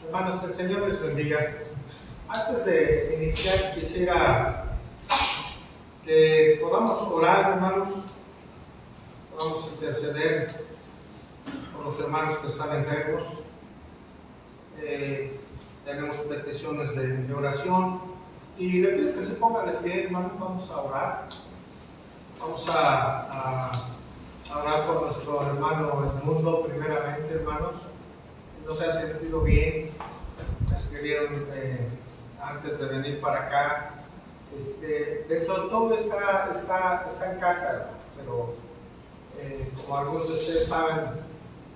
Hermanos, el Señor les bendiga. Antes de iniciar, quisiera que podamos orar, hermanos, podamos interceder por los hermanos que están enfermos. Tenemos peticiones de oración y le pido que se pongan de pie, hermanos. Vamos a orar. Vamos a orar por nuestro hermano Edmundo, primeramente, hermanos. No se ha sentido bien. Me escribieron antes de venir para acá. Dentro de todo está en casa, hermanos, pero como algunos de ustedes saben,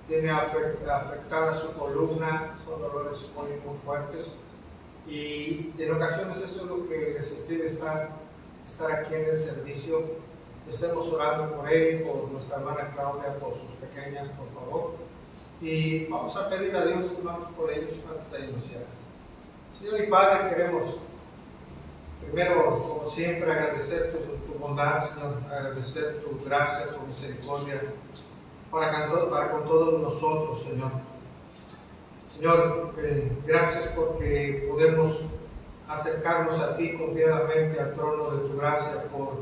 tiene afectada su columna, son dolores muy fuertes y en ocasiones eso es lo que les impide estar aquí en el servicio. Estemos orando por él, por nuestra hermana Claudia, por sus pequeñas, por favor. Y vamos a pedir a Dios, hermanos, por ellos antes de iniciar. Señor y Padre, queremos primero, como siempre, agradecer tu bondad, Señor, agradecer tu gracia, tu misericordia para con todos nosotros, Señor. Señor, gracias porque podemos acercarnos a ti confiadamente al trono de tu gracia por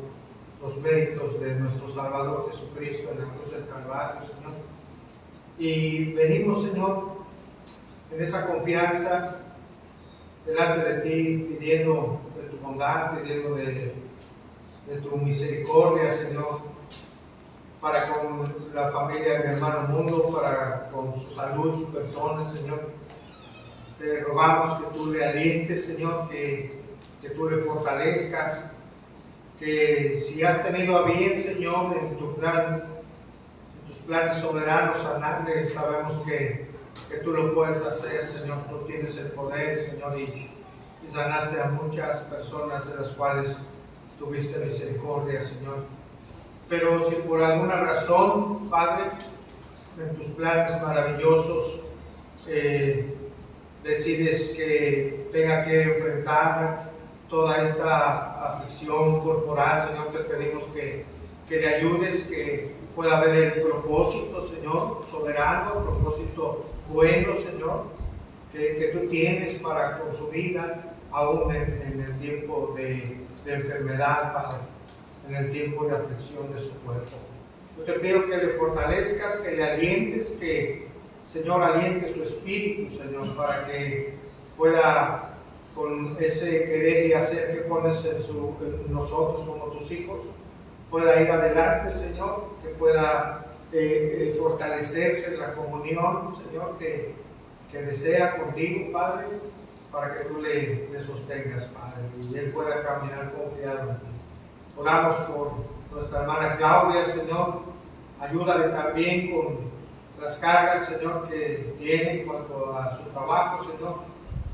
los méritos de nuestro Salvador Jesucristo en la cruz del Calvario, Señor. Y venimos, Señor, en esa confianza delante de ti, pidiendo de tu bondad, pidiendo de tu misericordia, Señor, para con la familia de mi hermano Mundo, para con su salud, su persona, Señor. Te rogamos que tú le alientes, Señor, que tú le fortalezcas, que si has tenido a bien, Señor, en tus planes soberanos sanarle, sabemos que tú lo puedes hacer, Señor. Tú tienes el poder, Señor, y sanaste a muchas personas de las cuales tuviste misericordia, Señor. Pero si por alguna razón, Padre, en tus planes maravillosos decides que tenga que enfrentar toda esta aflicción corporal, Señor, te pedimos que le ayudes, que pueda haber el propósito, Señor, soberano, propósito bueno, Señor, que tú tienes para con su vida, aún en el tiempo de enfermedad, Padre, en el tiempo de aflicción de su cuerpo. Yo te pido que le fortalezcas, que le alientes, que, Señor, aliente su espíritu, Señor, para que pueda, con ese querer y hacer que pones en nosotros como tus hijos, pueda ir adelante, Señor, que pueda fortalecerse en la comunión, Señor, que desea contigo, Padre, para que tú le sostengas, Padre, y él pueda caminar confiado en ti. Oramos por nuestra hermana Claudia, Señor. Ayúdale también con las cargas, Señor, que tiene en cuanto a su trabajo, Señor.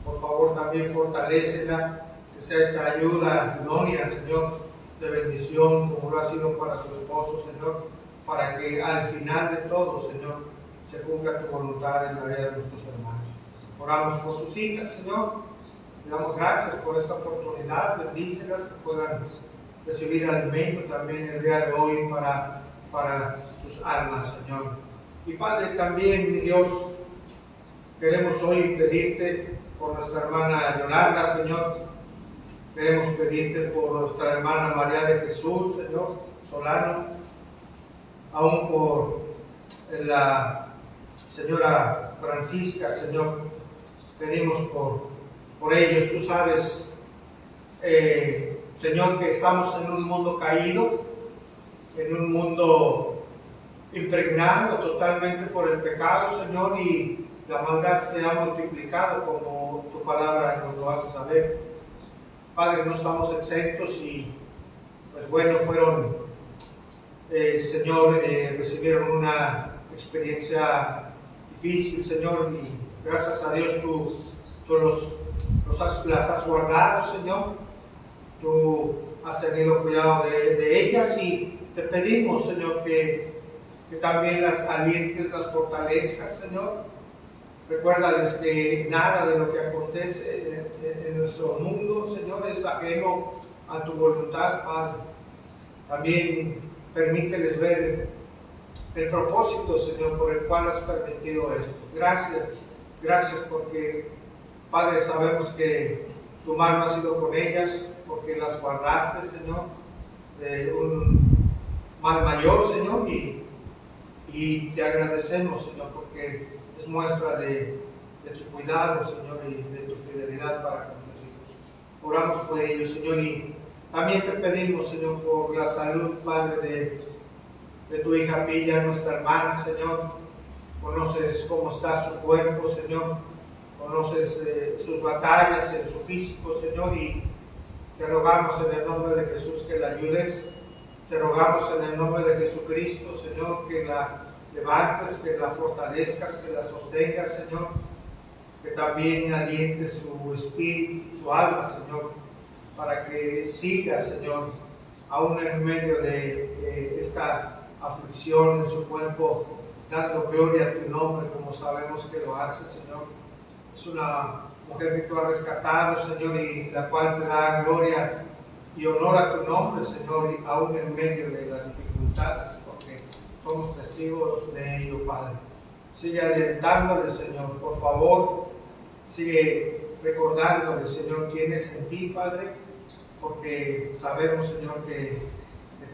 Por favor, también fortalécela, que sea esa ayuda idónea, Señor, de bendición, como lo ha sido para su esposo, Señor, para que al final de todo, Señor, se cumpla tu voluntad en la vida de nuestros hermanos. Oramos por sus hijas, Señor. Le damos gracias por esta oportunidad. Bendícelas, que puedan recibir alimento también el día de hoy para sus almas, Señor. Y Padre, también, mi Dios, queremos hoy pedirte por nuestra hermana Yolanda, Señor. Queremos pedirte por nuestra hermana María de Jesús, Señor, Solano, aún por la señora Francisca, Señor. Pedimos por ellos. Tú sabes, Señor, que estamos en un mundo caído, en un mundo impregnado totalmente por el pecado, Señor, y la maldad se ha multiplicado, como tu palabra nos lo hace saber. Padre, no estamos exentos y, pues bueno, Señor, recibieron una experiencia difícil, Señor, y gracias a Dios tú las has guardado, Señor. Tú has tenido cuidado de ellas y te pedimos, Señor, que también las alientes, las fortalezcas, Señor. Recuérdales que nada de lo que acontece en nuestro mundo, Señor, es ajeno a tu voluntad, Padre. También permíteles ver el propósito, Señor, por el cual has permitido esto. Gracias porque Padre, sabemos que tu mano ha sido con ellas porque las guardaste, Señor, de un mal mayor, Señor, y te agradecemos, Señor, porque es muestra de tu cuidado, Señor, y de tu fidelidad para con tus hijos. Oramos por ellos, Señor, y también te pedimos, Señor, por la salud, Padre, de tu hija Pilla, nuestra hermana, Señor. Conoces cómo está su cuerpo, Señor. Conoces sus batallas en su físico, Señor, y te rogamos en el nombre de Jesús que la ayudes. Te rogamos en el nombre de Jesucristo, Señor, que la levantes, que la fortalezcas, que la sostengas, Señor. Que también alientes su espíritu, su alma, Señor, para que siga, Señor, aún en medio de esta aflicción en su cuerpo, dando gloria a tu nombre, como sabemos que lo hace, Señor. Es una mujer que tú has rescatado, Señor, y la cual te da gloria y honor a tu nombre, Señor, y aún en medio de las dificultades, porque somos testigos de ello, Padre. Sigue alentándole, Señor, por favor. Sigue recordándole, Señor, quién es en ti, Padre, porque sabemos, Señor, que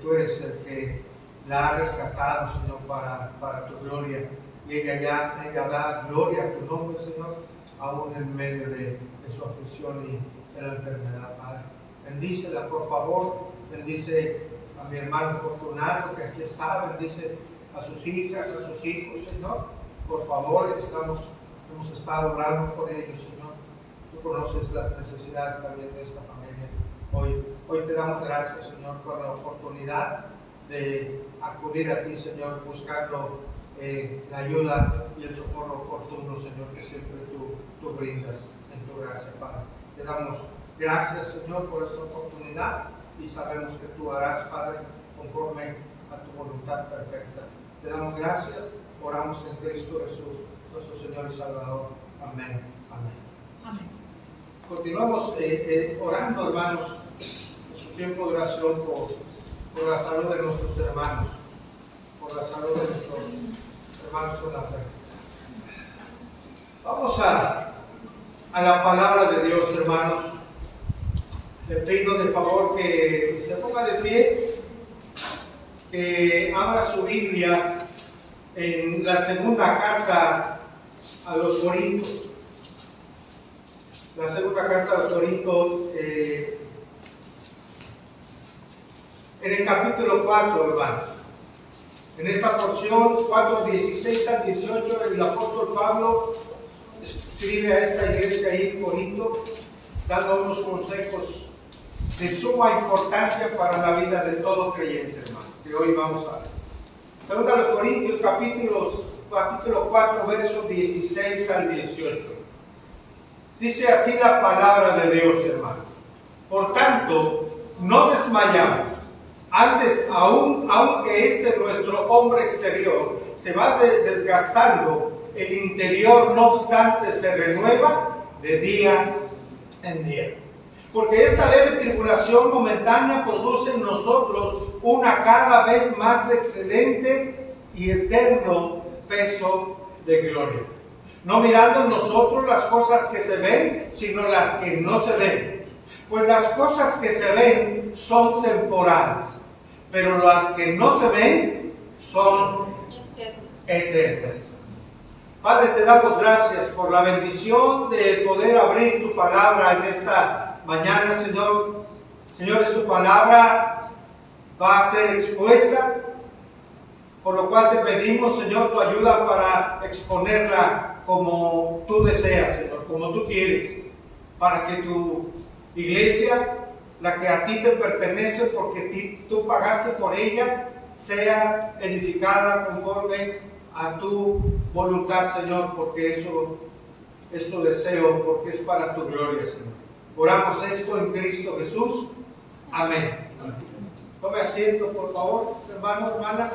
tú eres el que la ha rescatado, Señor, para tu gloria. Y ella da gloria a tu nombre, Señor, aún en medio de su aflicción y de la enfermedad, Padre. Bendícela, por favor. Bendice a mi hermano Fortunato, que aquí está. Bendice a sus hijas, a sus hijos, Señor. Por favor, hemos estado orando por ellos, Señor. Tú conoces las necesidades también de esta familia. Hoy te damos gracias, Señor, por la oportunidad de acudir a ti, Señor, buscando la ayuda y el socorro oportuno, Señor, que siempre tú brindas en tu gracia, Padre. Te damos gracias, Señor, por esta oportunidad y sabemos que tú harás, Padre, conforme a tu voluntad perfecta. Te damos gracias, oramos en Cristo Jesús, nuestro Señor y Salvador. Amén. Amén. Amén. Continuamos orando, hermanos, en su tiempo de oración por la salud de nuestros hermanos, por la salud de nuestros hermanos en la fe. Vamos a la palabra de Dios, hermanos. Le pido de favor que se ponga de pie, que abra su Biblia en la segunda carta a los Corintios. La segunda carta a los Corintios, en el capítulo 4, hermanos. En esta porción, 4, 16 al 18, el apóstol Pablo escribe a esta iglesia ahí en Corinto, dando unos consejos de suma importancia para la vida de todo creyente, hermanos, que hoy vamos a ver. Segunda a los Corintios, capítulo 4, versos 16 al 18. Dice así la palabra de Dios, hermanos. Por tanto, no desmayamos. Antes, aunque nuestro hombre exterior se va desgastando, el interior, no obstante, se renueva de día en día. Porque esta leve tribulación momentánea produce en nosotros una cada vez más excelente y eterno peso de gloria. No mirando en nosotros las cosas que se ven, sino las que no se ven. Pues las cosas que se ven son temporales, pero las que no se ven son eternas. Padre, te damos gracias por la bendición de poder abrir tu palabra en esta mañana, Señor. Señor, tu palabra va a ser expuesta, por lo cual te pedimos, Señor, tu ayuda para exponerla como tú deseas, Señor, como tú quieres, para que tu iglesia, la que a ti te pertenece porque tú pagaste por ella, sea edificada conforme a tu voluntad, Señor, porque eso es tu deseo, porque es para tu gloria, Señor. Oramos esto en Cristo Jesús. Amén. Amén. Tome asiento, por favor, hermano, hermana.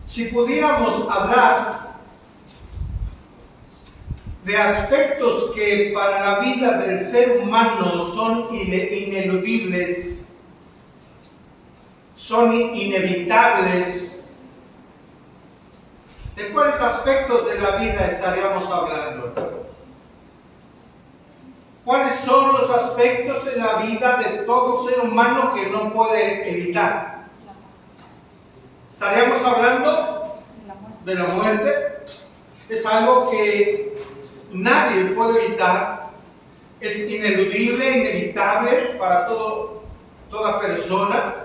Si pudiéramos hablar de aspectos que para la vida del ser humano son ineludibles, son inevitables, ¿de cuáles aspectos de la vida estaríamos hablando, hermanos? ¿Cuáles son los aspectos en la vida de todo ser humano que no puede evitar? ¿Estaríamos hablando de la muerte? Es algo que nadie puede evitar, es ineludible, inevitable para toda persona.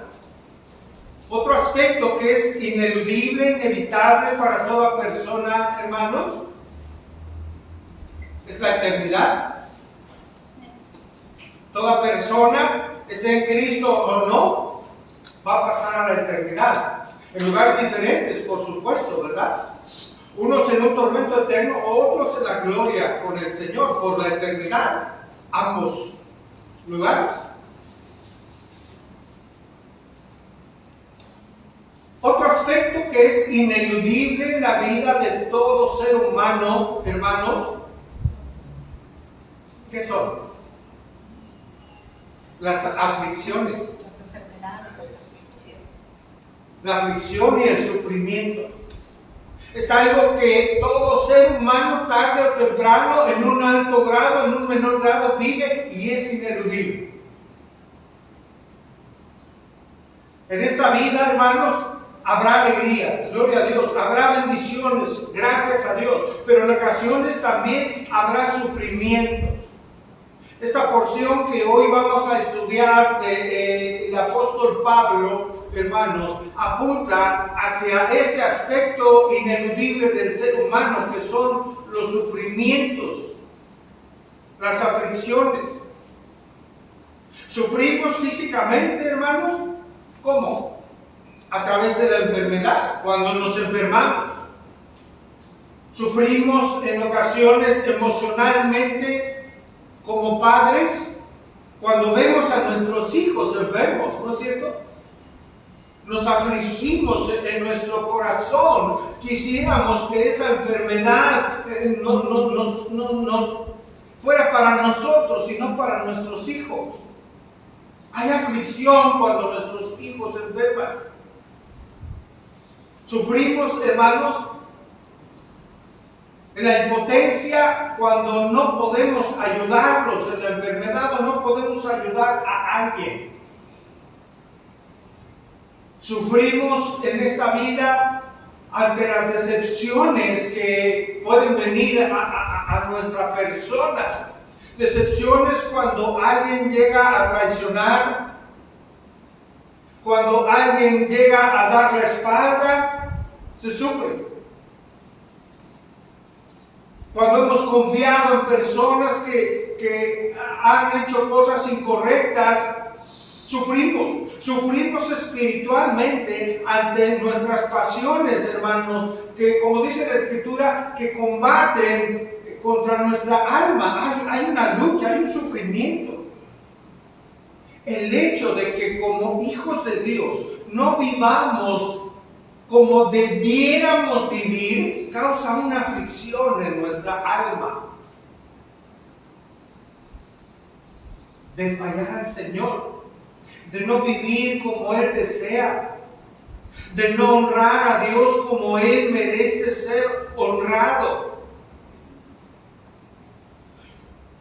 Otro aspecto que es ineludible, inevitable para toda persona, hermanos, es la eternidad. Toda persona, esté en Cristo o no, va a pasar a la eternidad. En lugares diferentes, por supuesto, ¿verdad? Unos en un tormento eterno, otros en la gloria con el Señor por la eternidad. Ambos lugares. Otro aspecto que es ineludible en la vida de todo ser humano, hermanos, ¿qué son? Las aflicciones. La aflicción y el sufrimiento. Es algo que todo ser humano tarde o temprano, en un alto grado, en un menor grado, vive y es ineludible. En esta vida, hermanos, habrá alegrías, gloria a Dios, habrá bendiciones, gracias a Dios, pero en ocasiones también habrá sufrimientos. Esta porción que hoy vamos a estudiar del apóstol Pablo, hermanos, apunta hacia este aspecto ineludible del ser humano, que son los sufrimientos, las aflicciones. ¿Sufrimos físicamente, hermanos? ¿Cómo? A través de la enfermedad, cuando nos enfermamos. Sufrimos en ocasiones emocionalmente como padres, cuando vemos a nuestros hijos enfermos, ¿no es cierto? Nos afligimos en nuestro corazón. Quisiéramos que esa enfermedad no fuera para nosotros y no para nuestros hijos. Hay aflicción cuando nuestros hijos se enferman. Sufrimos, hermanos, en la impotencia cuando no podemos ayudarlos en la enfermedad o no podemos ayudar a alguien. Sufrimos en esta vida ante las decepciones que pueden venir a nuestra persona. Decepciones cuando alguien llega a traicionar, cuando alguien llega a dar la espalda, se sufre. Cuando hemos confiado en personas que han hecho cosas incorrectas, sufrimos. Sufrimos espiritualmente ante nuestras pasiones, hermanos, que, como dice la Escritura, que combaten contra nuestra alma. Hay una lucha, hay un sufrimiento. El hecho de que como hijos de Dios no vivamos como debiéramos vivir, causa una aflicción en nuestra alma. De fallar al Señor, de no vivir como Él desea, de no honrar a Dios como Él merece ser honrado.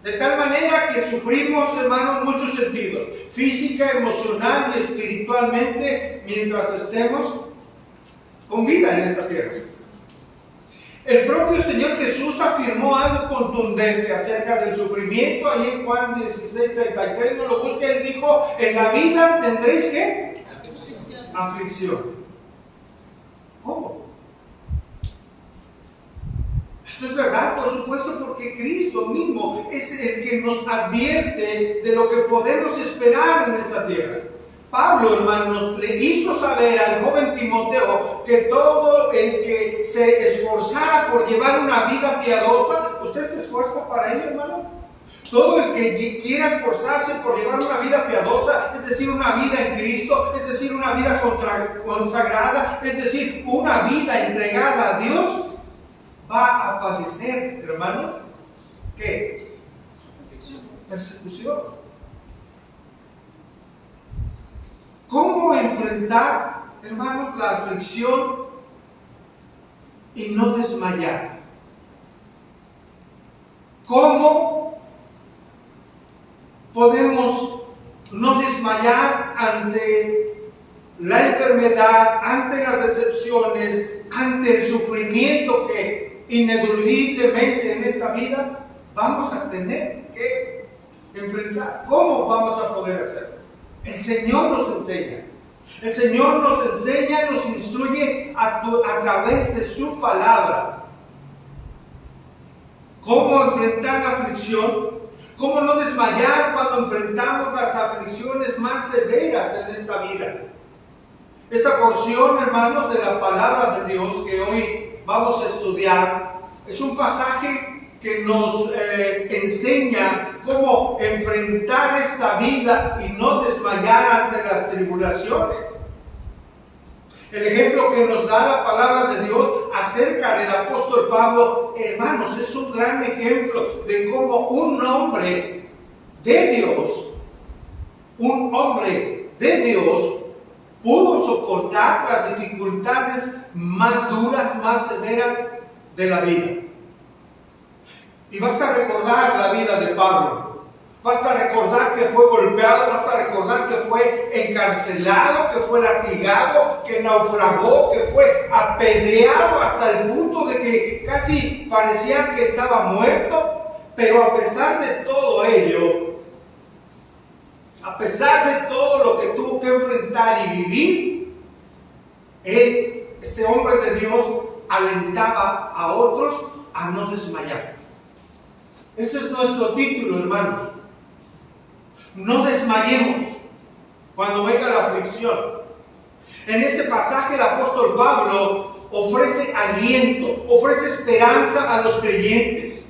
De tal manera que sufrimos, hermanos, en muchos sentidos, física, emocional y espiritualmente, mientras estemos con vida en esta tierra. El propio Señor Jesús afirmó algo contundente acerca del sufrimiento, ahí en Juan 16:33, no lo busque, Él dijo: en la vida tendréis ¿qué? Aflicción. ¿Cómo? Esto es verdad, por supuesto, porque Cristo mismo es el que nos advierte de lo que podemos esperar en esta tierra. Pablo, hermanos, le hizo saber al joven Timoteo que todo el que se esforzara por llevar una vida piadosa, ¿usted se esfuerza para ello, hermano? Todo el que quiera esforzarse por llevar una vida piadosa, es decir, una vida en Cristo, es decir, una vida consagrada, es decir, una vida entregada a Dios, va a padecer, hermanos, ¿qué? Persecución. ¿Cómo enfrentar, hermanos, la aflicción y no desmayar? ¿Cómo podemos no desmayar ante la enfermedad, ante las decepciones, ante el sufrimiento que ineludiblemente en esta vida vamos a tener que enfrentar? ¿Cómo vamos a poder hacerlo? El Señor nos enseña. El Señor nos enseña, nos instruye a través de su palabra. ¿Cómo enfrentar la aflicción? ¿Cómo no desmayar cuando enfrentamos las aflicciones más severas en esta vida? Esta porción, hermanos, de la palabra de Dios que hoy vamos a estudiar, es un pasaje que nos enseña cómo enfrentar esta vida y no desmayar ante las tribulaciones. El ejemplo que nos da la palabra de Dios acerca del apóstol Pablo, hermanos, es un gran ejemplo de cómo un hombre de Dios, pudo soportar las dificultades más duras, más severas de la vida. Y basta recordar la vida de Pablo. Basta recordar que fue golpeado, basta recordar que fue encarcelado, que fue latigado, que naufragó, que fue apedreado hasta el punto de que casi parecía que estaba muerto. Pero a pesar de todo ello, a pesar de todo lo que tuvo que enfrentar y vivir, este hombre de Dios alentaba a otros a no desmayar. Ese es nuestro título, hermanos. No desmayemos cuando venga la aflicción. En este pasaje el apóstol Pablo ofrece aliento, ofrece esperanza a los creyentes.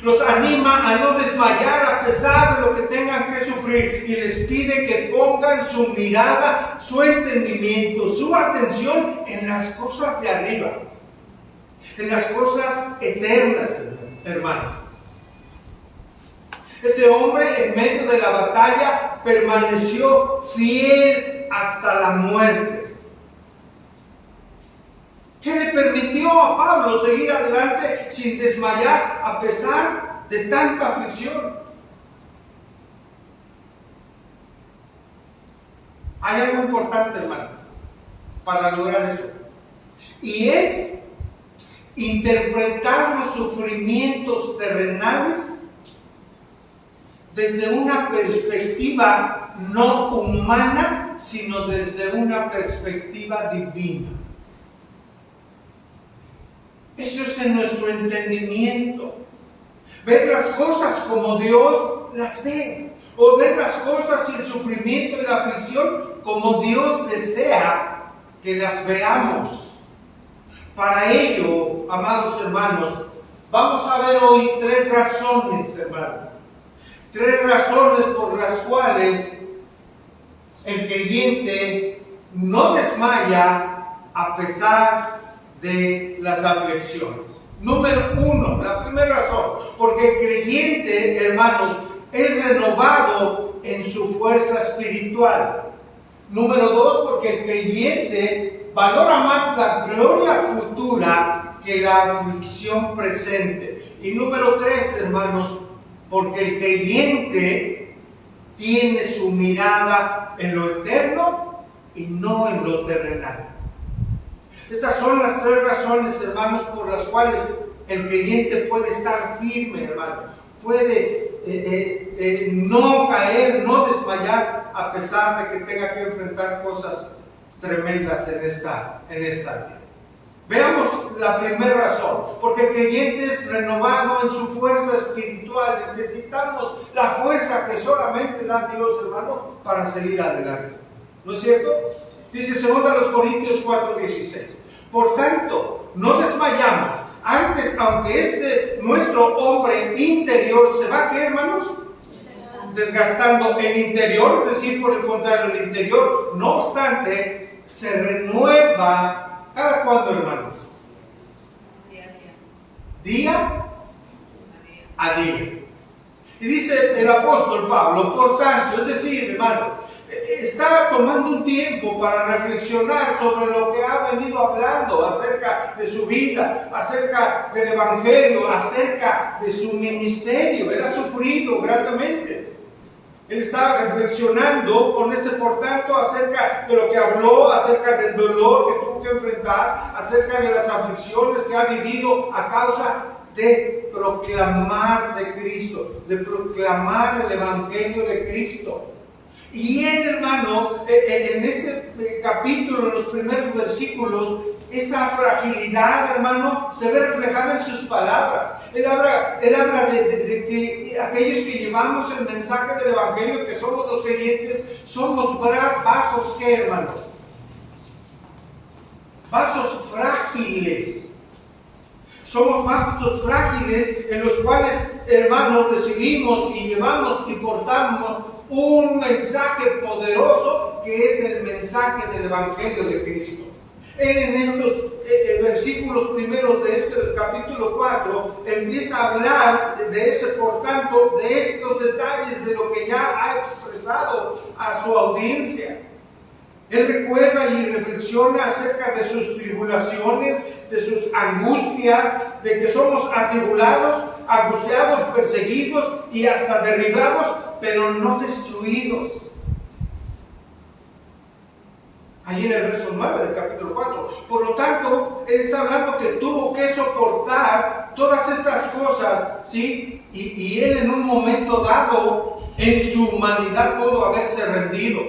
Los anima a no desmayar a pesar de lo que tengan que sufrir y les pide que pongan su mirada, su entendimiento, su atención en las cosas de arriba, en las cosas eternas, hermanos. Este hombre en medio de la batalla permaneció fiel hasta la muerte. ¿Qué le permitió a Pablo seguir adelante sin desmayar a pesar de tanta aflicción? Hay algo importante, hermanos, para lograr eso. Y es interpretar los sufrimientos terrenales desde una perspectiva no humana, sino desde una perspectiva divina. Eso es en nuestro entendimiento. Ver las cosas como Dios las ve. O ver las cosas y el sufrimiento y la aflicción como Dios desea que las veamos. Para ello, amados hermanos, vamos a ver hoy 3 razones, hermanos. 3 razones por las cuales el creyente no desmaya a pesar de las aflicciones. Número 1, la primera razón, porque el creyente, hermanos, es renovado en su fuerza espiritual. Número 2, porque el creyente valora más la gloria futura que la aflicción presente. Y número 3, hermanos, porque el creyente tiene su mirada en lo eterno y no en lo terrenal. Estas son las 3 razones, hermanos, por las cuales el creyente puede estar firme, hermano. Puede no caer, no desmayar, a pesar de que tenga que enfrentar cosas tremendas en esta vida. Veamos la primera razón, porque el creyente es renovado en su fuerza espiritual. Necesitamos la fuerza que solamente da Dios, hermano, para seguir adelante. ¿No es cierto? Dice 2 Corintios 4:16. Por tanto, no desmayamos. Antes, aunque nuestro hombre interior se va, ¿qué, hermanos? Desgastando el interior, es decir, por el contrario, el interior, no obstante, se renueva. ¿Cada cuándo, hermanos? Día a día. Y dice el apóstol Pablo, por tanto, es decir, hermanos, está tomando un tiempo para reflexionar sobre lo que ha venido hablando acerca de su vida, acerca del Evangelio, acerca de su ministerio. Él ha sufrido grandemente. Él estaba reflexionando con por tanto, acerca de lo que habló, acerca del dolor que tuvo que enfrentar, acerca de las aflicciones que ha vivido a causa de proclamar de Cristo, de proclamar el Evangelio de Cristo. Y él, hermano, en este capítulo, en los primeros versículos, esa fragilidad, hermano, se ve reflejada en sus palabras. Él habla de que aquellos que llevamos el mensaje del Evangelio, que somos los creyentes, somos vasos, ¿qué, hermanos? Vasos frágiles. Somos vasos frágiles en los cuales, hermanos, recibimos y llevamos y portamos un mensaje poderoso que es el mensaje del Evangelio de Cristo. Él en estos versículos primeros de este capítulo 4 empieza a hablar de ese, por tanto, de estos detalles de lo que ya ha expresado a su audiencia. Él recuerda y reflexiona acerca de sus tribulaciones, de sus angustias, de que somos atribulados, angustiados, perseguidos y hasta derribados, pero no destruidos. Ahí en el verso 9 del capítulo 4. Por lo tanto, él está hablando que tuvo que soportar todas estas cosas, ¿sí? Y él en un momento dado, en su humanidad, pudo haberse rendido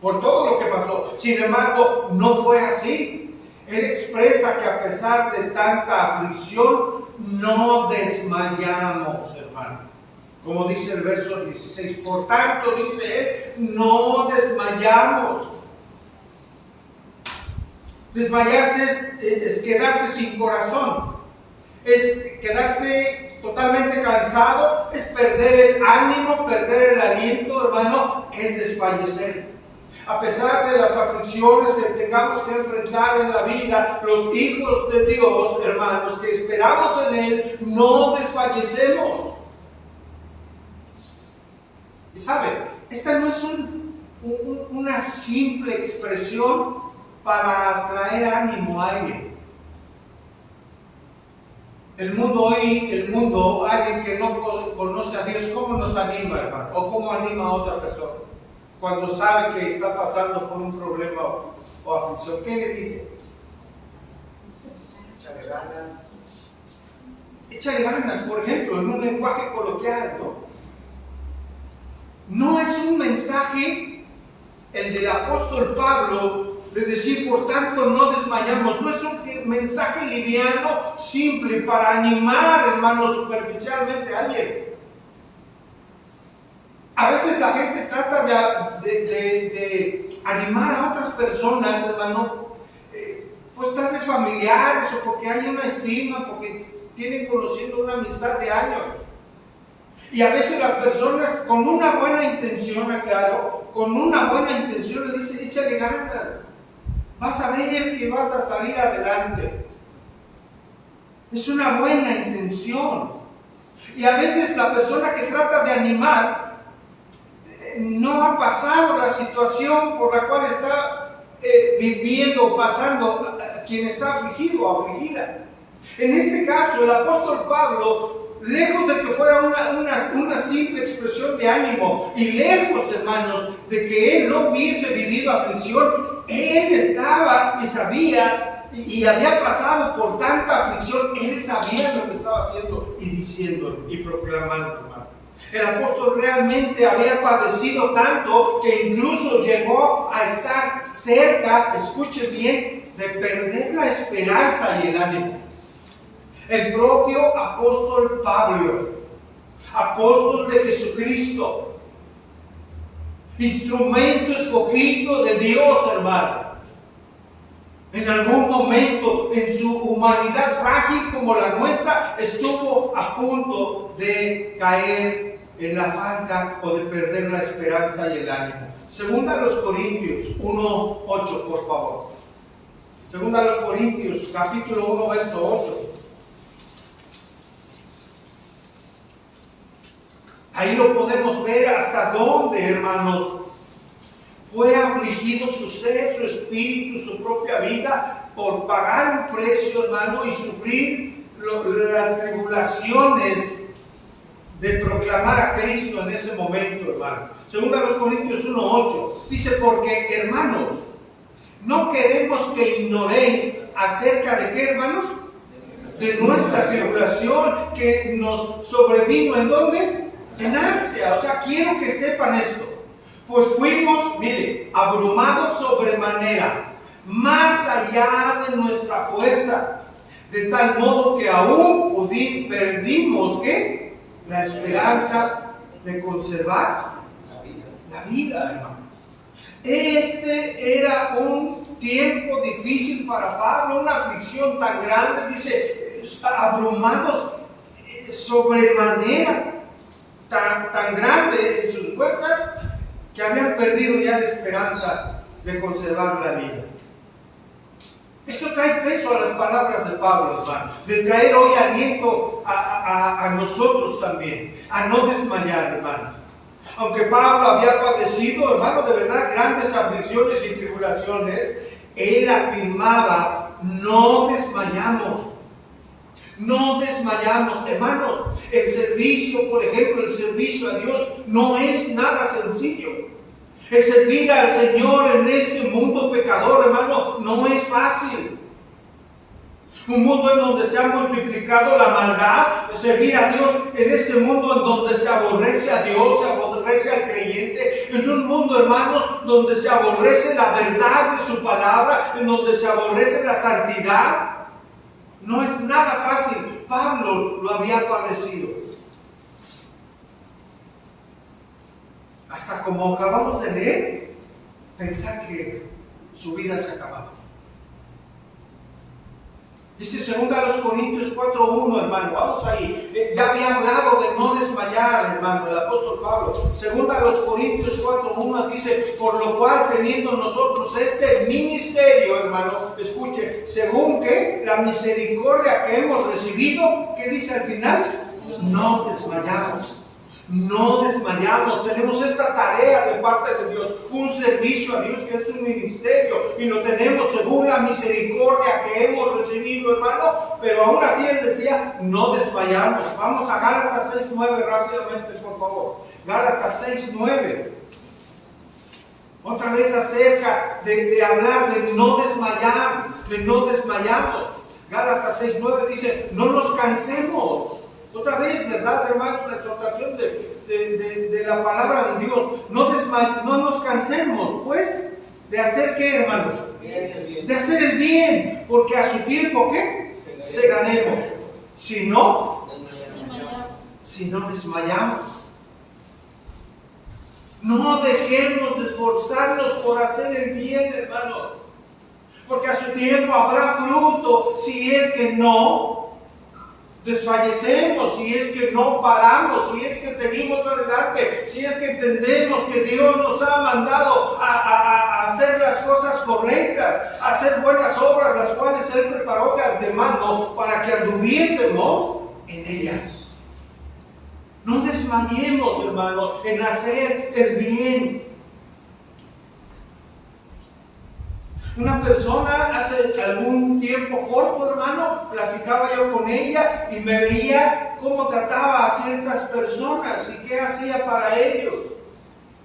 por todo lo que pasó. Sin embargo, no fue así. Él expresa que a pesar de tanta aflicción, no desmayamos, hermano. Como dice el verso 16, por tanto, dice él, no desmayamos. Desmayarse es quedarse sin corazón, es quedarse totalmente cansado, es perder el ánimo, perder el aliento, hermano, es desfallecer. A pesar de las aflicciones que tengamos que enfrentar en la vida, los hijos de Dios, hermanos, que esperamos en Él, no desfallecemos. Y sabe, esta no es una simple expresión para traer ánimo a alguien. El mundo, alguien que no conoce a Dios, ¿cómo nos anima, hermano? ¿O cómo anima a otra persona? Cuando sabe que está pasando por un problema o aflicción, ¿qué le dice? Échale ganas. Échale ganas, por ejemplo, en un lenguaje coloquial, ¿no? No es un mensaje, el del apóstol Pablo, de decir, por tanto, no desmayamos. No es un mensaje liviano, simple, para animar, hermano, superficialmente a alguien. A veces la gente trata de animar a otras personas, hermano, pues tal vez familiares o porque hay una estima, porque tienen conociendo una amistad de años. Y a veces las personas con una buena intención, aclaro, con una buena intención le dicen, échale ganas, vas a ver que vas a salir adelante. Es una buena intención. Y a veces la persona que trata de animar no ha pasado la situación por la cual está viviendo, pasando, quien está afligido o afligida. En este caso, el apóstol Pablo, lejos de que fuera una simple expresión de ánimo, y lejos, hermanos, de que él no hubiese vivido aflicción, él estaba y sabía y había pasado por tanta aflicción. Él sabía lo que estaba haciendo y diciendo y proclamando, hermano. El apóstol realmente había padecido tanto que incluso llegó a estar cerca, escuche bien, de perder la esperanza y el ánimo. El propio apóstol Pablo, apóstol de Jesucristo, instrumento escogido de Dios, hermano, en algún momento en su humanidad frágil como la nuestra, estuvo a punto de caer en la falta o de perder la esperanza y el ánimo. Segunda a los Corintios 1:8, por favor. Segunda a los Corintios, capítulo 1, verso 8. Ahí lo podemos ver hasta dónde, hermanos, fue afligido su ser, su espíritu, su propia vida, por pagar un precio, hermano, y sufrir las tribulaciones de proclamar a Cristo en ese momento, hermano. Según a los Corintios 1:8, dice, porque, hermanos, no queremos que ignoréis acerca de qué, hermanos, de nuestra tribulación que nos sobrevino, ¿en dónde? En Asia. O sea, quiero que sepan esto. Pues fuimos, mire, abrumados sobremanera, más allá de nuestra fuerza, de tal modo que aún perdimos, ¿qué? La esperanza de conservar la vida, hermano. Este era un tiempo difícil para Pablo, una aflicción tan grande, dice, abrumados sobremanera, tan grande en sus fuerzas, que habían perdido ya la esperanza de conservar la vida. Esto trae peso a las palabras de Pablo, hermano, de traer hoy aliento a nosotros también, a no desmayar, hermanos. Aunque Pablo había padecido, hermano, de verdad grandes aflicciones y tribulaciones, él afirmaba, no desmayamos. No desmayamos, hermanos. El servicio, por ejemplo, el servicio a Dios no es nada sencillo. El servir al Señor en este mundo pecador, hermano, no es fácil. Un mundo en donde se ha multiplicado la maldad, servir a Dios en este mundo en donde se aborrece a Dios, se aborrece al creyente, en un mundo, hermanos, donde se aborrece la verdad de su palabra, en donde se aborrece la santidad. No es nada fácil. Pablo lo había padecido. Hasta como acabamos de leer, pensar que su vida se acababa. Dice 2 Corintios 4:1, hermano, vamos ahí. Ya había hablado de no desmayar, hermano, el apóstol Pablo. 2 Corintios 4:1 dice, por lo cual teniendo nosotros este ministerio, hermano, escuche, según que la misericordia que hemos recibido, ¿qué dice al final? No desmayamos. No desmayamos, tenemos esta tarea de parte de Dios, un servicio a Dios que es un ministerio, y lo tenemos según la misericordia que hemos recibido, hermano, pero aún así él decía, no desmayamos. Vamos a Gálatas 6:9 rápidamente, por favor. Gálatas 6:9. Otra vez acerca de hablar de no desmayar, de no desmayamos. Gálatas 6:9 dice, no nos cansemos. Otra vez, ¿verdad, hermano? La exhortación de la palabra de Dios. No nos cansemos, pues, de hacer ¿qué, hermanos? De hacer el bien, porque a su tiempo, ¿qué? Segaremos. Si no desmayamos. No dejemos de esforzarnos por hacer el bien, hermanos, porque a su tiempo habrá fruto, si es que no desfallecemos, si es que no paramos, si es que seguimos adelante, si es que entendemos que Dios nos ha mandado a hacer las cosas correctas, a hacer buenas obras, las cuales Él preparó de antemano para que anduviésemos en ellas. No desmayemos, hermanos, en hacer el bien. Una persona hace algún tiempo corto, hermano, platicaba yo con ella y me veía cómo trataba a ciertas personas y qué hacía para ellos.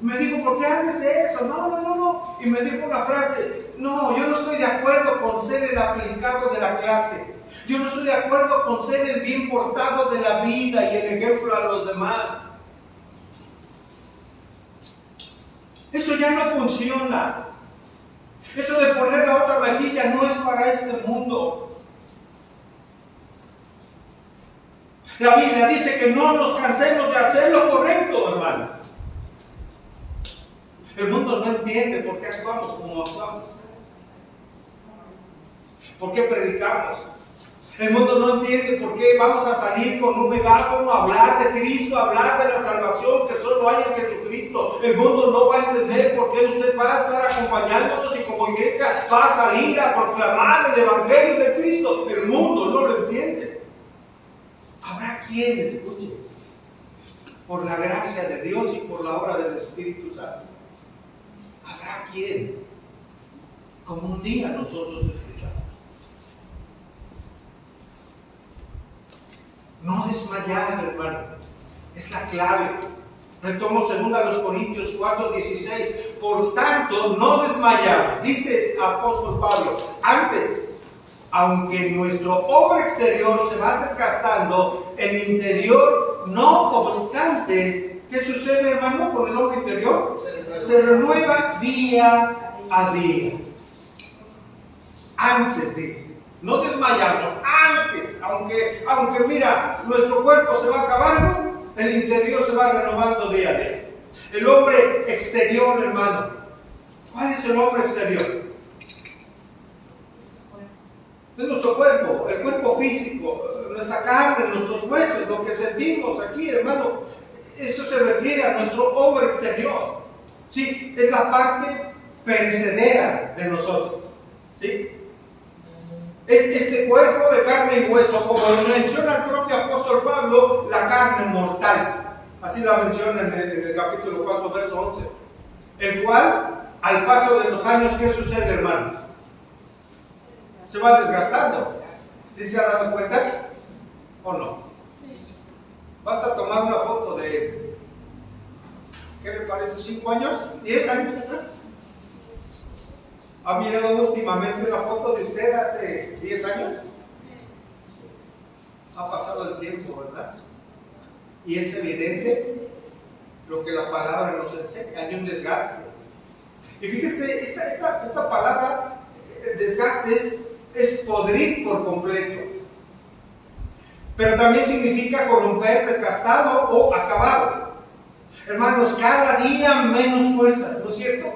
Me dijo, ¿por qué haces eso? No. Y me dijo una frase, no, yo no estoy de acuerdo con ser el aplicado de la clase. Yo no estoy de acuerdo con ser el bien portado de la vida y el ejemplo a los demás. Eso ya no funciona. Eso de poner la otra mejilla no es para este mundo. La Biblia dice que no nos cansemos de hacer lo correcto, hermano. El mundo no entiende por qué actuamos como actuamos. ¿Por qué predicamos? El mundo no entiende por qué vamos a salir con un megáfono a hablar de Cristo, a hablar de la salvación que solo hay en Jesucristo. El mundo no va a entender por qué usted va a estar acompañándonos y como iglesia va a salir a proclamar el Evangelio de Cristo. El mundo no lo entiende. Habrá quien escuche por la gracia de Dios y por la obra del Espíritu Santo. habrá quien, como un día nosotros escuchamos. No desmayar, hermano, es la clave. Retomo 2 Corintios 4:16. Por tanto, no desmayamos, dice el apóstol Pablo. Antes, aunque nuestro hombre exterior se va desgastando, el interior no obstante. ¿Qué sucede, hermano, con el hombre interior? Se renueva día a día. Antes, dice, no desmayamos. Antes, aunque mira, nuestro cuerpo se va acabando, el interior se va renovando día a día. El hombre exterior, hermano. ¿Cuál es el hombre exterior? Es nuestro cuerpo, el cuerpo físico, nuestra carne, nuestros huesos, lo que sentimos aquí, hermano. Eso se refiere a nuestro hombre exterior. ¿Sí? Es la parte perecedera de nosotros. ¿Sí? Es este cuerpo de carne y hueso, como lo menciona el propio apóstol Pablo, la carne mortal. Así la menciona en el capítulo 4, verso 11. El cual, al paso de los años, ¿qué sucede, hermanos? Se va desgastando. ¿Sí se ha dado cuenta? ¿O no? Basta tomar una foto de, ¿qué le parece? ¿5 años? ¿10 años atrás? ¿Ha mirado últimamente una foto de usted hace 10 años? Ha pasado el tiempo, ¿verdad? Y es evidente lo que la palabra nos enseña, hay un desgaste. Y fíjese, esta palabra, desgaste, es podrir por completo. Pero también significa corromper, desgastado o acabado. Hermanos, cada día menos fuerzas, ¿no es cierto?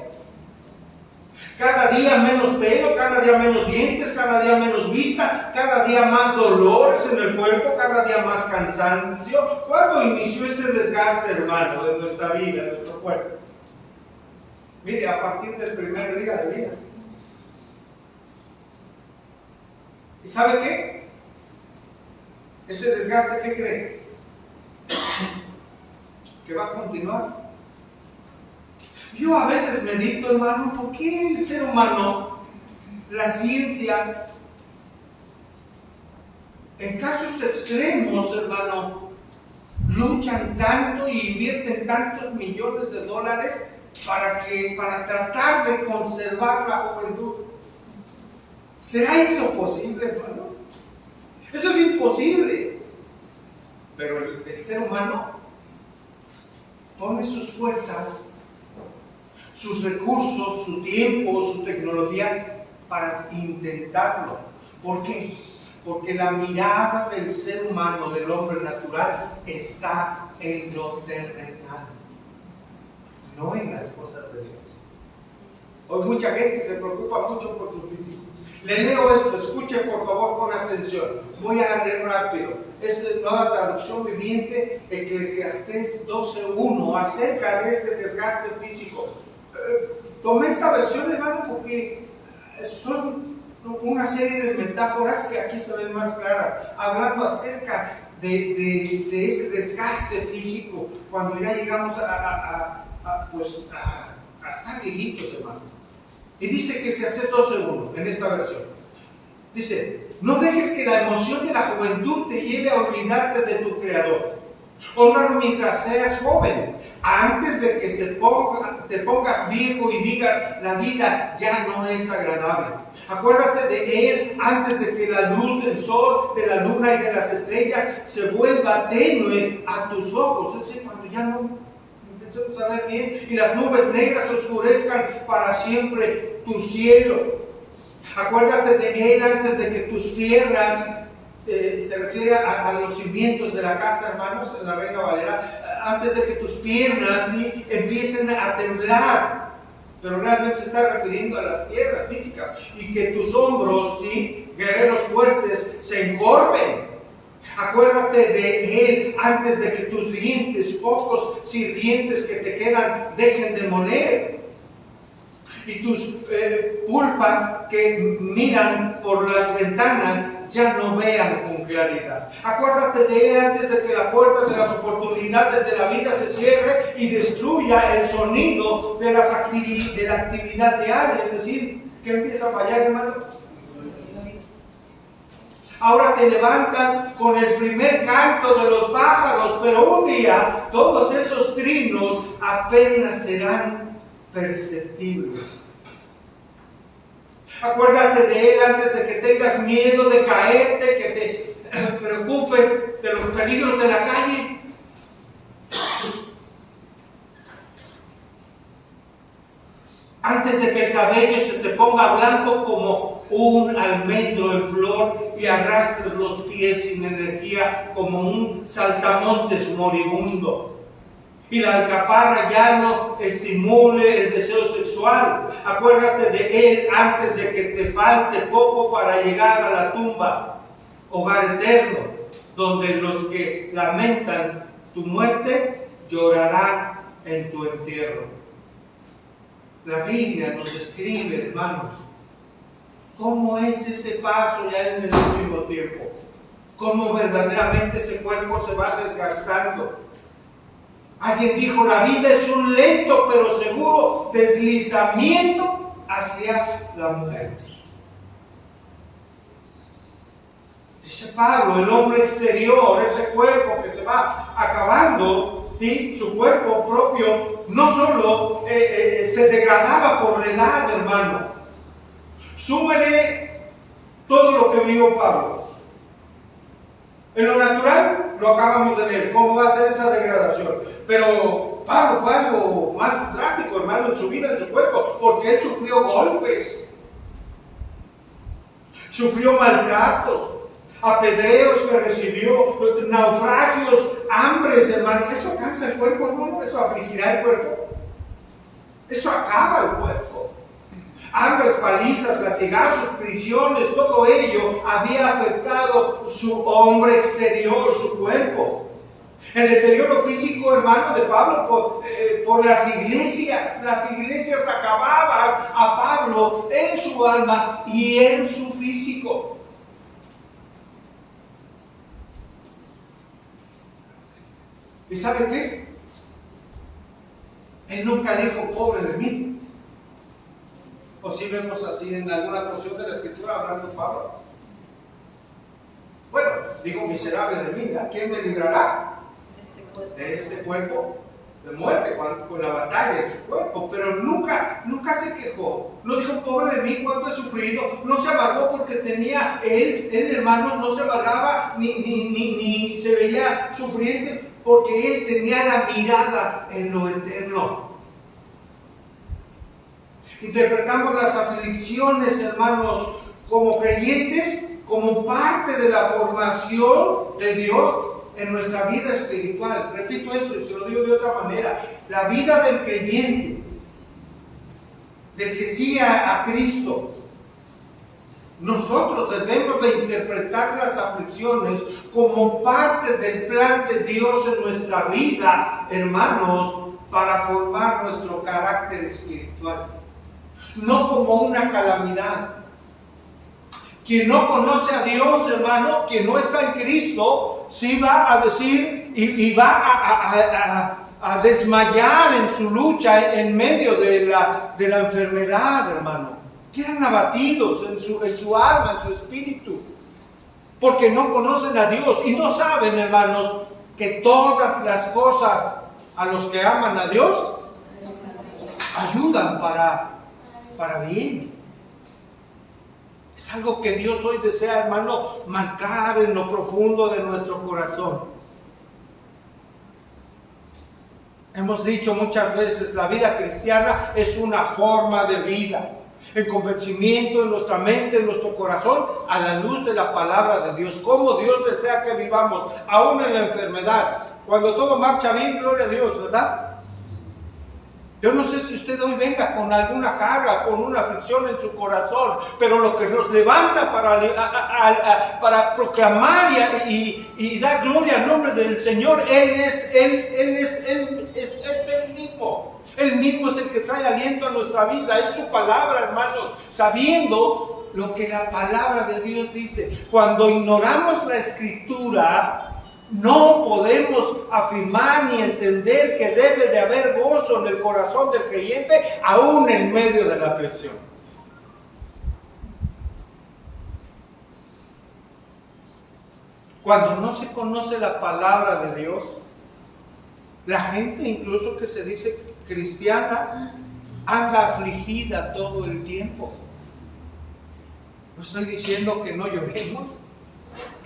Cada día menos pelo, cada día menos dientes, cada día menos vista, cada día más dolores en el cuerpo, cada día más cansancio. ¿Cuándo inició este desgaste, hermano, de nuestra vida, de nuestro cuerpo? Mire, a partir del primer día de vida. ¿Y sabe qué? Ese desgaste, ¿qué cree? Que va a continuar. Yo a veces medito, hermano, ¿por qué el ser humano, la ciencia, en casos extremos, hermano, luchan tanto y invierten tantos millones de dólares para tratar de conservar la juventud? ¿Será eso posible, hermanos? Eso es imposible. Pero el ser humano pone sus fuerzas, sus recursos, su tiempo, su tecnología para intentarlo. ¿Por qué? Porque la mirada del ser humano, del hombre natural, está en lo terrenal, no en las cosas de Dios. Hoy mucha gente se preocupa mucho por su físico. Le leo esto, escuche por favor con atención. Voy a leer rápido. Es la Nueva Traducción Viviente, Eclesiastés 12:1, acerca de este desgaste físico. Tomé esta versión, hermano, porque son una serie de metáforas que aquí se ven más claras, hablando acerca de ese desgaste físico, cuando ya llegamos a estar viejitos, hermano. Y dice que Eclesiastés 12:1 en esta versión. Dice: no dejes que la emoción de la juventud te lleve a olvidarte de tu Creador. Honralo mientras seas joven, antes de que te pongas viejo y digas: la vida ya no es agradable. Acuérdate de Él antes de que la luz del sol, de la luna y de las estrellas se vuelva tenue a tus ojos. Es decir, cuando ya no empecemos a ver bien y las nubes negras oscurezcan para siempre tu cielo. Acuérdate de Él antes de que tus piernas, se refiere a los cimientos de la casa, hermanos, en la Reina Valera, antes de que tus piernas, ¿sí?, empiecen a temblar. Pero realmente se está refiriendo a las piernas físicas. Y que tus hombros, ¿sí?, guerreros fuertes, se encorven. Acuérdate de Él antes de que tus dientes, pocos sirvientes que te quedan, dejen de moler. Y tus pulpas que miran por las ventanas ya no vean con claridad. Acuérdate de Él antes de que la puerta de las oportunidades de la vida se cierre y destruya el sonido de la actividad diaria, es decir, que empieza a fallar, hermano. Ahora te levantas con el primer canto de los pájaros, pero un día todos esos trinos apenas serán perceptibles. Acuérdate de Él antes de que tengas miedo de caerte, que te preocupes de los peligros de la calle. Antes de que el cabello se te ponga blanco como un almendro en flor y arrastres los pies sin energía como un saltamontes moribundo. Y la alcaparra ya no estimule el deseo sexual. Acuérdate de Él antes de que te falte poco para llegar a la tumba, hogar eterno, donde los que lamentan tu muerte llorarán en tu entierro. La Biblia nos describe, hermanos, cómo es ese paso ya en el último tiempo, cómo verdaderamente este cuerpo se va desgastando. Alguien dijo, la vida es un lento pero seguro deslizamiento hacia la muerte. Dice Pablo, el hombre exterior, ese cuerpo que se va acabando, y su cuerpo propio no solo se degradaba por la edad, hermano. Súmele todo lo que vio Pablo. En lo natural, lo acabamos de leer, cómo va a ser esa degradación. Pero Pablo fue algo más drástico, hermano, en su vida, en su cuerpo, porque él sufrió golpes, sufrió maltratos, apedreos que recibió, naufragios, hambres, hermano. Eso cansa el cuerpo, hermano, eso afligirá el cuerpo. Eso acaba el cuerpo. Hambres, palizas, latigazos, prisiones, todo ello había afectado su hombre exterior, su cuerpo. El deterioro físico, hermano, de Pablo por las iglesias acababan a Pablo en su alma y en su físico. ¿Y sabe qué? Él nunca dijo, pobre de mí. O si vemos así en alguna porción de la Escritura hablando Pablo. Bueno, dijo, miserable de mí, ¿a quién me librará de este cuerpo de muerte con la batalla de su cuerpo? Pero nunca se quejó. No dijo, pobre de mí, cuánto he sufrido. No se amargó porque tenía él hermanos, no se amargaba ni se veía sufriente, porque él tenía la mirada en lo eterno. Interpretamos las aflicciones, hermanos, como creyentes, como parte de la formación de Dios en nuestra vida espiritual. Repito esto y se lo digo de otra manera. La vida del creyente, del que sigue a Cristo, nosotros debemos de interpretar las aflicciones como parte del plan de Dios en nuestra vida, hermanos, para formar nuestro carácter espiritual. No como una calamidad. Quien no conoce a Dios, hermano, quien no está en Cristo, sí va a decir y va a desmayar en su lucha en medio de la enfermedad, hermano. Quedan abatidos en su alma, en su espíritu, porque no conocen a Dios y no saben, hermanos, que todas las cosas a los que aman a Dios ayudan para bien. Es algo que Dios hoy desea, hermano, marcar en lo profundo de nuestro corazón. Hemos dicho muchas veces, la vida cristiana es una forma de vida, en convencimiento en nuestra mente, en nuestro corazón, a la luz de la palabra de Dios. Cómo Dios desea que vivamos, aún en la enfermedad. Cuando todo marcha bien, gloria a Dios, ¿verdad? Yo no sé si usted hoy venga con alguna carga, con una aflicción en su corazón, pero lo que nos levanta para proclamar y dar gloria al nombre del Señor, Él es el mismo. Él mismo es el que trae aliento a nuestra vida, es su palabra, hermanos, sabiendo lo que la palabra de Dios dice. Cuando ignoramos la Escritura, no podemos afirmar ni entender que debe de haber gozo en el corazón del creyente, aún en medio de la aflicción. Cuando no se conoce la palabra de Dios, la gente incluso que se dice cristiana anda afligida todo el tiempo. No estoy diciendo que no lloremos.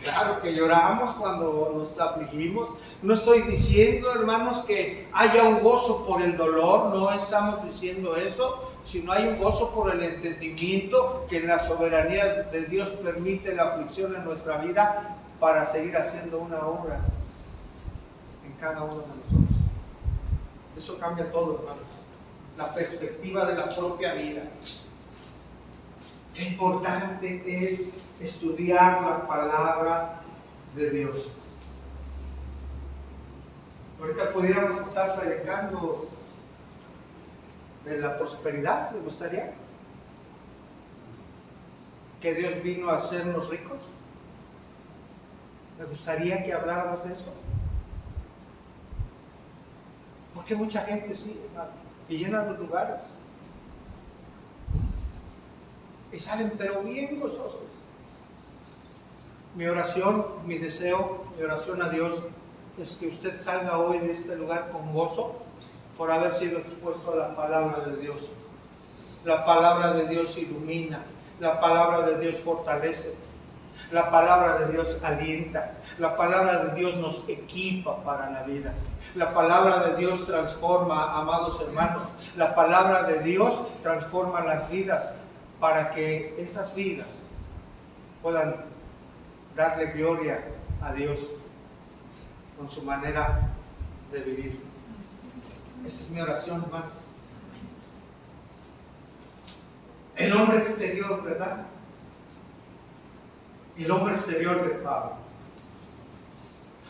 Claro que lloramos cuando nos afligimos. No estoy diciendo, hermanos, que haya un gozo por el dolor. No estamos diciendo eso, sino hay un gozo por el entendimiento que en la soberanía de Dios permite la aflicción en nuestra vida para seguir haciendo una obra en cada uno de nosotros. Eso cambia todo, hermanos. La perspectiva de la propia vida. Qué importante es estudiar la palabra de Dios. Ahorita pudiéramos estar predicando de la prosperidad, ¿les gustaría? Que Dios vino a hacernos ricos. ¿Les gustaría que habláramos de eso? Porque mucha gente sí, hermano, y llenan los lugares. Y salen pero bien gozosos. Mi oración, mi deseo, mi oración a Dios es que usted salga hoy de este lugar con gozo por haber sido expuesto a la palabra de Dios. La palabra de Dios ilumina, la palabra de Dios fortalece, la palabra de Dios alienta, la palabra de Dios nos equipa para la vida. La palabra de Dios transforma, amados hermanos. La palabra de Dios transforma las vidas para que esas vidas puedan darle gloria a Dios con su manera de vivir. Esa es mi oración, hermano. El hombre exterior, ¿verdad? El hombre exterior de Pablo.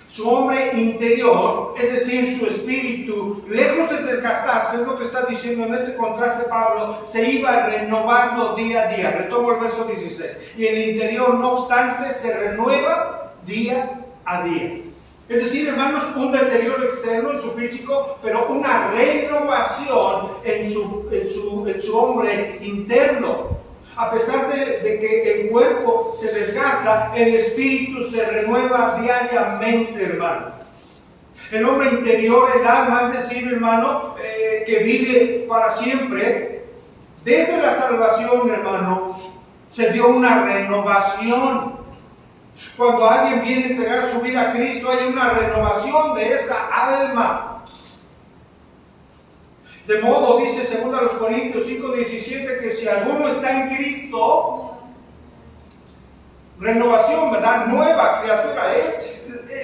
Su hombre interior, es decir, su espíritu, lejos de desgastarse, es lo que está diciendo en este contraste Pablo, se iba renovando día a día. Retomo el verso 16. Y el interior, no obstante, se renueva día a día. Es decir, hermanos, un deterioro externo en su físico, pero una renovación en su hombre interno. A pesar de que el cuerpo se desgasta, el espíritu se renueva diariamente, hermanos. El hombre interior, el alma, es decir, hermano, que vive para siempre, desde la salvación, hermano, se dio una renovación. Cuando alguien viene a entregar su vida a Cristo, hay una renovación de esa alma. De modo, dice 2 Corintios 5:17, que si alguno está en Cristo, renovación, ¿verdad? Nueva criatura es.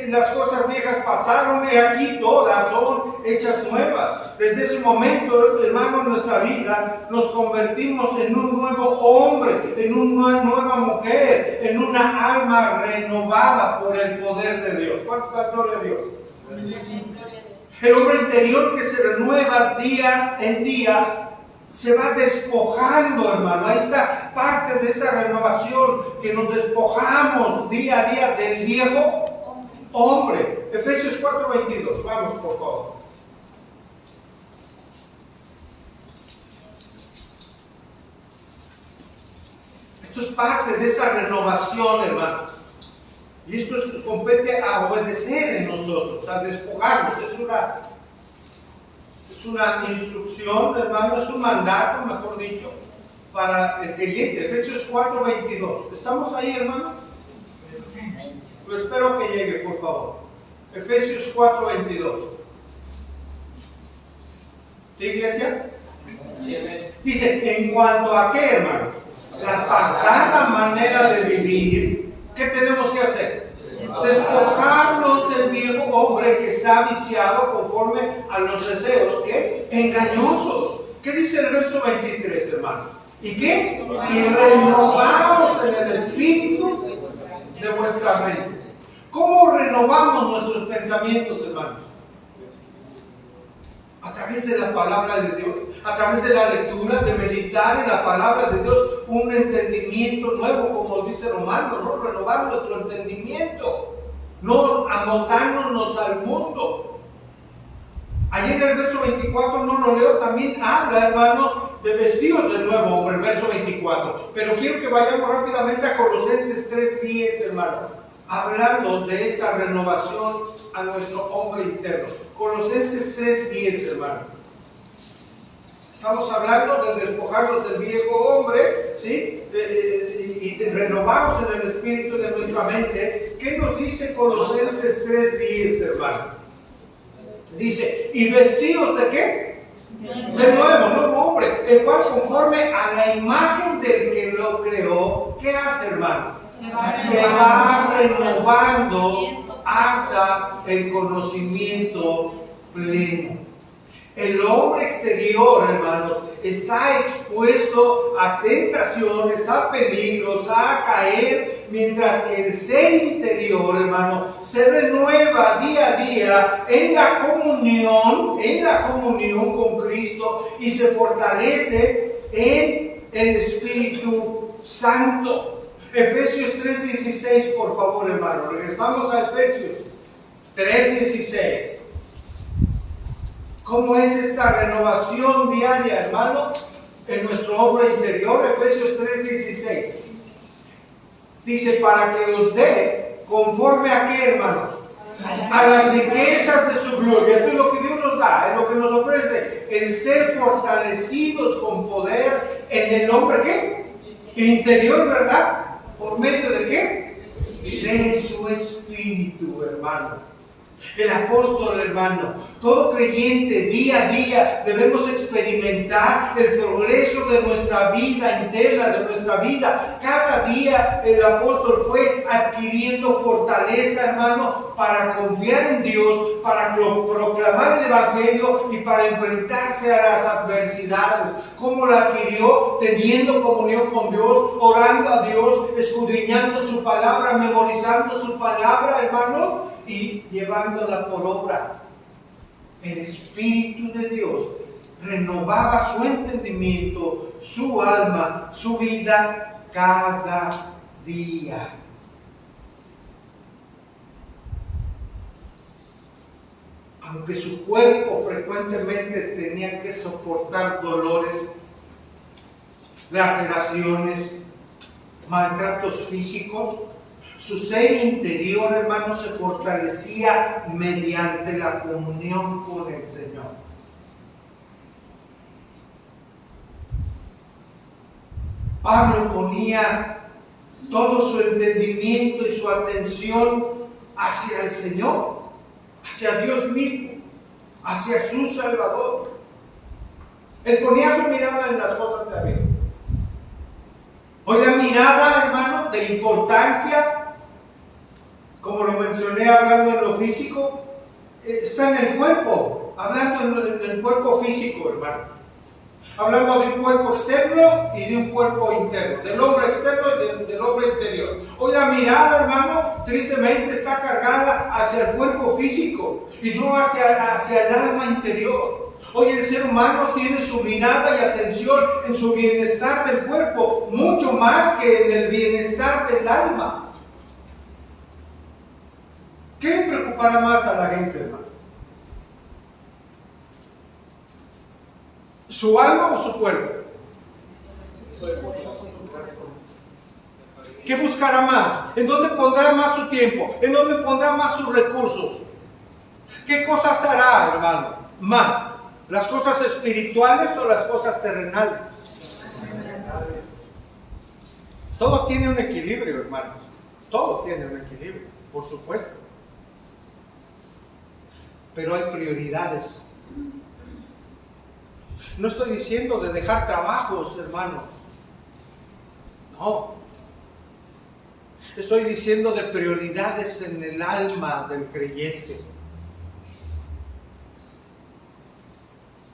Las cosas viejas pasaron y aquí todas son hechas nuevas. Desde ese momento, hermano, en nuestra vida nos convertimos en un nuevo hombre, en una nueva mujer, en una alma renovada por el poder de Dios. ¿Cuánto está gloria a Dios? El hombre interior que se renueva día en día se va despojando, hermano. Ahí está parte de esa renovación, que nos despojamos día a día del viejo hombre. Efesios 4:22. Vamos, por favor. Esto es parte de esa renovación, hermano. Y esto compete a obedecer en nosotros, a despojarnos. Es una instrucción, hermano, es un mandato, mejor dicho, para el creyente. Efesios 4:22. ¿Estamos ahí, hermano? Pues espero que llegue, por favor. Efesios 4:22. ¿Sí, iglesia? Dice, en cuanto a qué, hermanos, la pasada manera de vivir, ¿qué tenemos que hacer? Despojarnos del viejo hombre que está viciado conforme a los deseos, ¿qué? Engañosos. ¿Qué dice el verso 23, hermanos? ¿Y qué? Y renovados en el espíritu de vuestra mente. ¿Cómo renovamos nuestros pensamientos, hermanos? A través de la palabra de Dios, a través de la lectura, de meditar en la palabra de Dios, un entendimiento entendimiento nuevo, como dice Romano, ¿no? Renovar nuestro entendimiento, no amoldándonos al mundo. Allí en el verso 24, no lo leo, también habla, hermanos, de vestidos del nuevo hombre, el verso 24. Pero quiero que vayamos rápidamente a Colosenses 3:10, hermano, hablando de esta renovación a nuestro hombre interno. Colosenses 3:10, hermanos. Estamos hablando de despojarnos del viejo hombre, ¿sí? Y de renovarnos en el espíritu de nuestra mente. ¿Qué nos dice Colosenses 3:10, hermanos? Dice, ¿y vestidos de qué? De nuevo hombre, el cual conforme a la imagen del que lo creó, ¿qué hace, hermanos? Se va renovando hasta el conocimiento pleno. El hombre exterior, hermanos, está expuesto a tentaciones, a peligros, a caer, mientras que el ser interior, hermano, se renueva día a día en la comunión con Cristo y se fortalece en el Espíritu Santo. Efesios 3:16, por favor, hermano. Regresamos a Efesios 3:16. ¿Cómo es esta renovación diaria, hermano, en nuestro hombre interior? Efesios 3:16. Dice, para que os dé conforme a qué, hermanos, a las riquezas de su gloria. Esto es lo que Dios nos da, es lo que nos ofrece, el ser fortalecidos con poder en el hombre, ¿qué? Interior, ¿verdad? ¿Por medio de qué? De su espíritu, hermano. El apóstol, hermano, todo creyente día a día debemos experimentar el progreso de nuestra vida interna, de nuestra vida. Cada día el apóstol fue adquiriendo fortaleza, hermano, para confiar en Dios, para proclamar el evangelio y para enfrentarse a las adversidades. ¿Cómo la adquirió? Teniendo comunión con Dios, orando a Dios, escudriñando su palabra, memorizando su palabra, hermanos, y llevándola por obra. El Espíritu de Dios renovaba su entendimiento, su alma, su vida cada día. Aunque su cuerpo frecuentemente tenía que soportar dolores, laceraciones, maltratos físicos, su ser interior, hermanos, se fortalecía mediante la comunión con el Señor. Pablo ponía todo su entendimiento y su atención hacia el Señor, hacia Dios mismo, hacia su Salvador. Él ponía su mirada en las cosas de arriba. Hoy la mirada, hermano, de importancia, como lo mencioné hablando en lo físico, está en el cuerpo, hablando en el cuerpo físico, hermanos. Hablando de un cuerpo externo y de un cuerpo interno, del hombre externo y del hombre interior. Hoy la mirada, hermano, tristemente está cargada hacia el cuerpo físico y no hacia el alma interior. Hoy el ser humano tiene su mirada y atención en su bienestar del cuerpo, mucho más que en el bienestar del alma. ¿Qué le preocupará más a la gente, hermano? ¿Su alma o su cuerpo? ¿Qué buscará más? ¿En dónde pondrá más su tiempo? ¿En dónde pondrá más sus recursos? ¿Qué cosas hará, hermano? Más. ¿Las cosas espirituales o las cosas terrenales? Todo tiene un equilibrio, hermanos. Todo tiene un equilibrio, por supuesto. Pero hay prioridades. No estoy diciendo de dejar trabajos, hermanos. No. Estoy diciendo de prioridades en el alma del creyente.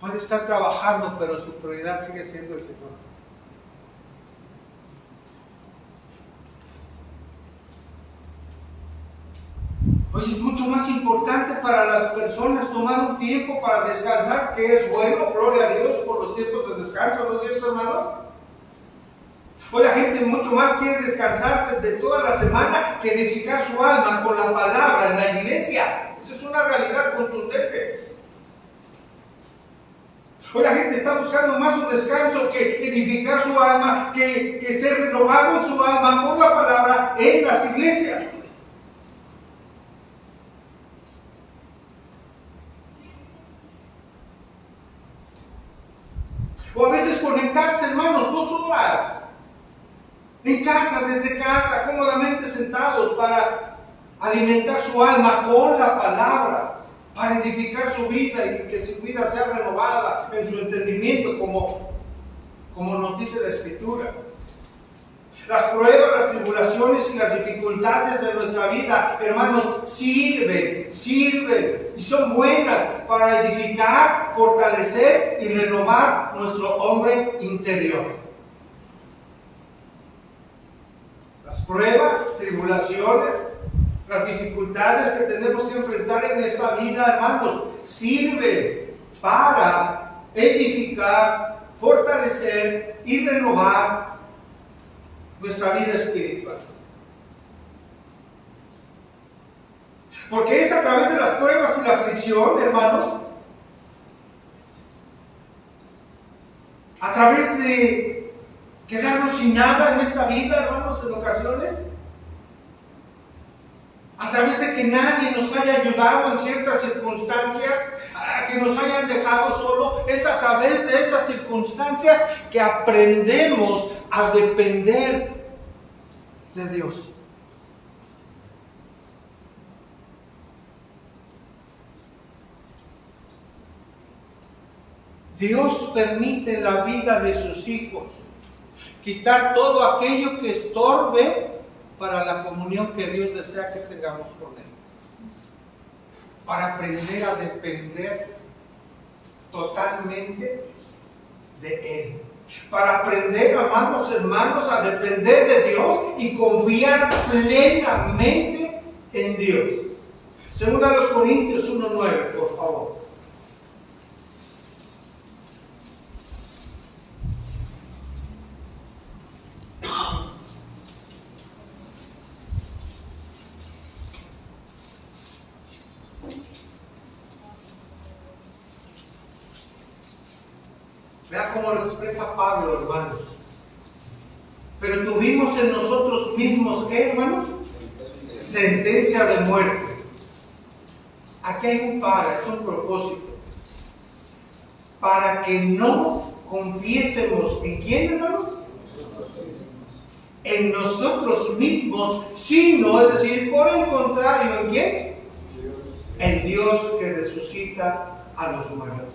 Puede estar trabajando, pero su prioridad sigue siendo el Señor. Hoy es mucho más importante para las personas tomar un tiempo para descansar, que es bueno, gloria a Dios por los tiempos de descanso, ¿no es cierto, hermanos? Hoy la gente mucho más quiere descansar de toda la semana que edificar su alma con la palabra en la iglesia. Esa es una realidad contundente. Hoy la gente está buscando más un descanso que edificar su alma, que ser renovado en su alma por la palabra en las iglesias. O a veces conectarse, hermanos, 2 horas en casa, desde casa, cómodamente sentados para alimentar su alma con la palabra, para edificar su vida y que su vida sea renovada en su entendimiento, como nos dice la Escritura. Las pruebas, las tribulaciones y las dificultades de nuestra vida, hermanos, sirven y son buenas para edificar, fortalecer y renovar nuestro hombre interior. Las pruebas, tribulaciones, las dificultades que tenemos que enfrentar en esta vida, hermanos, sirven para edificar, fortalecer y renovar nuestra vida espiritual. Porque es a través de las pruebas y la aflicción, hermanos, a través de quedarnos sin nada en esta vida, hermanos, en ocasiones, a través de que nadie nos haya ayudado en ciertas circunstancias, que nos hayan dejado solo, es a través de esas circunstancias que aprendemos a depender de Dios. Dios permite en la vida de sus hijos quitar todo aquello que estorbe para la comunión que Dios desea que tengamos con Él, para aprender a depender totalmente de Él, para aprender, amados hermanos, a depender de Dios y confiar plenamente en Dios. Segunda a los Corintios 1:9, por favor. Vea cómo lo expresa Pablo, hermanos. Pero tuvimos en nosotros mismos, ¿qué, hermanos? Sentencia de muerte. Aquí hay un es un propósito. Para que no confiésemos en quién, hermanos, en nosotros mismos, sino, es decir, por el contrario, ¿en quién? En Dios que resucita a los muertos.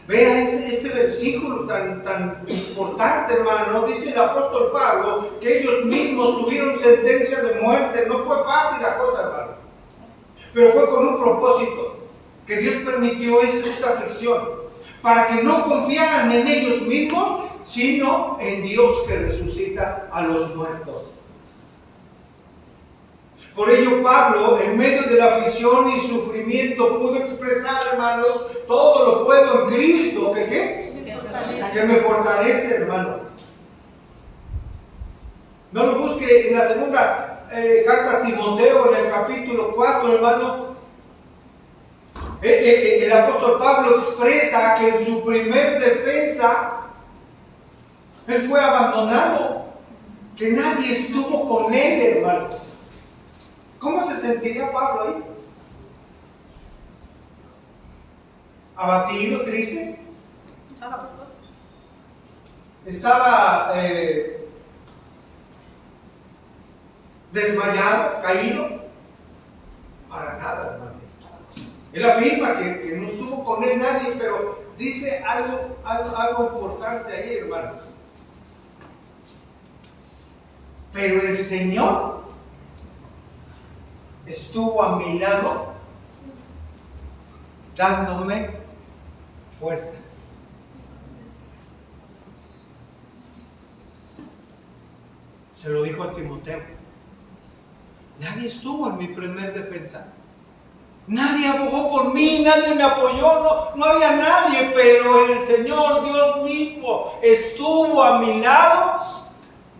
Vea este versículo tan importante, hermano. Dice el apóstol Pablo que ellos mismos tuvieron sentencia de muerte. No fue fácil la cosa, hermano, pero fue con un propósito, que Dios permitió esa aflicción, para que no confiaran en ellos mismos, sino en Dios que resucita a los muertos. Por ello Pablo, en medio de la aflicción y sufrimiento, pudo expresar, hermanos, todo lo puedo en Cristo, ¿que qué? Que me fortalece, hermanos. No lo busque en la segunda carta a Timoteo, en el capítulo 4, hermano. El apóstol Pablo expresa que en su primer defensa él fue abandonado, que nadie estuvo con él, hermanos. ¿Cómo se sentiría Pablo ahí? ¿Abatido, triste? ¿Estaba desmayado, caído? Para nada, hermanos. Él afirma que no estuvo con él nadie, pero dice algo importante ahí, hermanos. Pero el Señor estuvo a mi lado dándome fuerzas. Se lo dijo a Timoteo. Nadie estuvo en mi primer defensa. Nadie abogó por mí, nadie me apoyó, no había nadie, pero el Señor Dios mismo estuvo a mi lado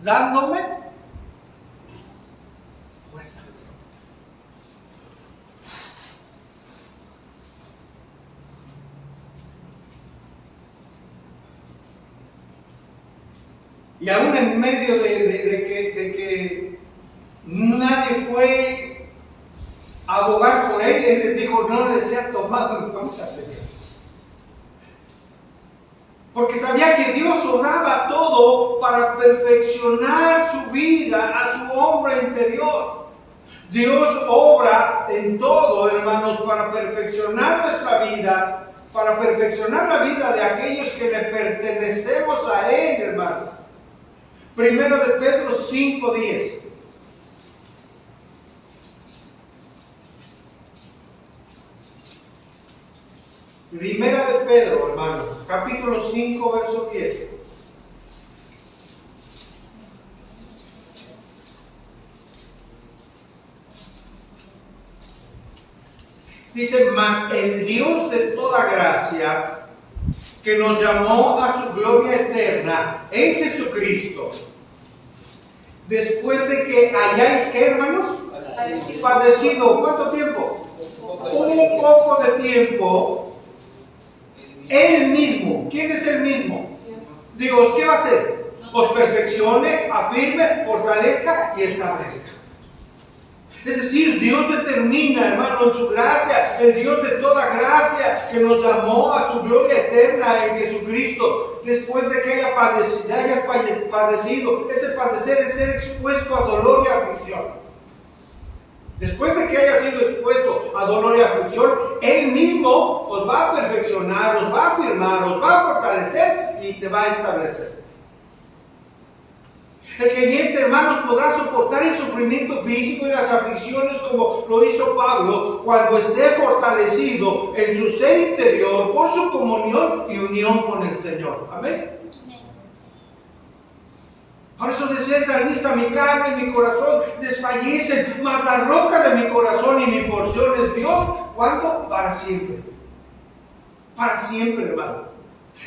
dándome fuerza. Y aún en medio de que nadie fue a abogar por él les dijo, no les sea tomado en cuenta, Señor. Porque sabía que Dios obraba todo para perfeccionar su vida, a su hombre interior. Dios obra en todo, hermanos, para perfeccionar nuestra vida, para perfeccionar la vida de aquellos que le pertenecemos a Él, hermanos. Primero de Pedro 5:10. Primera de Pedro, hermanos, capítulo 5, verso 10. Dice, mas el Dios de toda gracia, que nos llamó a su gloria eterna en Jesucristo, después de que hayáis, ¿qué, hermanos? Padecido. ¿Cuánto tiempo? Un poco de tiempo. Él mismo. ¿Quién es el mismo? Dios, ¿qué va a hacer? Os perfeccione, afirme, fortalezca y establezca. Es decir, Dios determina, hermano, en su gracia, el Dios de toda gracia, que nos llamó a su gloria eterna en Jesucristo, después de que hayas padecido. Ese padecer es ser expuesto a dolor y aflicción. Después de que haya sido expuesto a dolor y aflicción, Él mismo os va a perfeccionar, os va a afirmar, os va a fortalecer y te va a establecer. El creyente, hermanos, podrá soportar el sufrimiento físico y las aflicciones como lo hizo Pablo cuando esté fortalecido en su ser interior por su comunión y unión con el Señor. Amén. Por eso decía el salmista, mi carne y mi corazón desfallecen, mas la roca de mi corazón y mi porción es Dios. ¿Cuánto? Para siempre. Para siempre, hermano.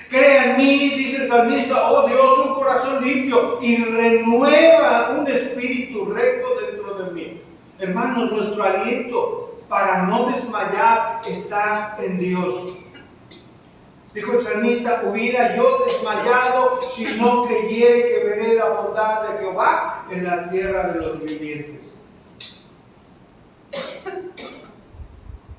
Crea en mí, dice el salmista, oh Dios, un corazón limpio y renueva un espíritu recto dentro de mí. Hermanos, nuestro aliento para no desmayar está en Dios. Dijo el salmista, hubiera yo desmayado si no creyere que veré la bondad de Jehová en la tierra de los vivientes.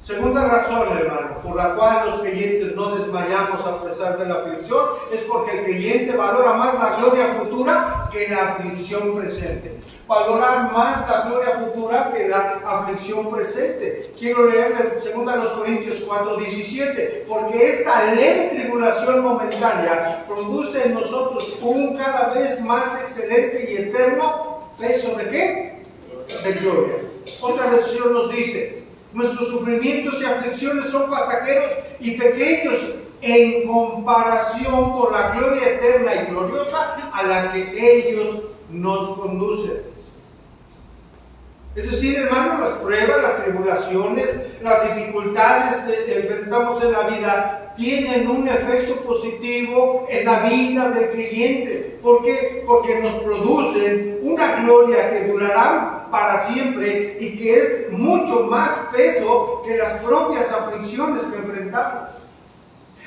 Segunda razón, hermano, por la cual los creyentes no desmayamos a pesar de la aflicción, es porque el creyente valora más la gloria futura que la aflicción presente. Valorar más la gloria futura que la aflicción presente. Quiero leer en 2 Corintios 4:17, porque esta leve tribulación momentánea produce en nosotros un cada vez más excelente y eterno peso ¿de qué? De gloria. Otra versión nos dice, nuestros sufrimientos y aflicciones son pasajeros y pequeños en comparación con la gloria eterna y gloriosa a la que ellos nos conducen. Es decir, hermano, las pruebas, las tribulaciones, las dificultades que enfrentamos en la vida tienen un efecto positivo en la vida del creyente. ¿Por qué? Porque nos producen una gloria que durará para siempre y que es mucho más peso que las propias aflicciones que enfrentamos.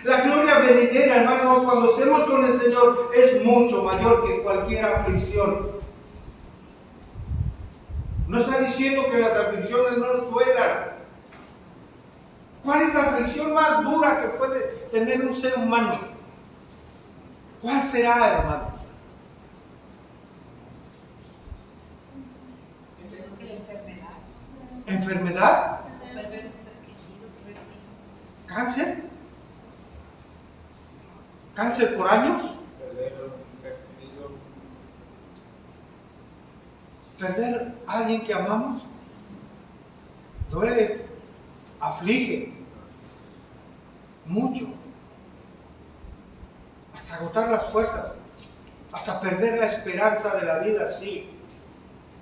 La gloria venidera, hermano, cuando estemos con el Señor, es mucho mayor que cualquier aflicción. No está diciendo que las aflicciones no nos duelan. ¿Cuál es la aflicción más dura que puede tener un ser humano? ¿Cuál será, hermano? ¿Enfermedad? ¿Cáncer? ¿Cáncer por años? ¿Perder a alguien que amamos? Duele, aflige mucho, hasta agotar las fuerzas, hasta perder la esperanza de la vida, sí.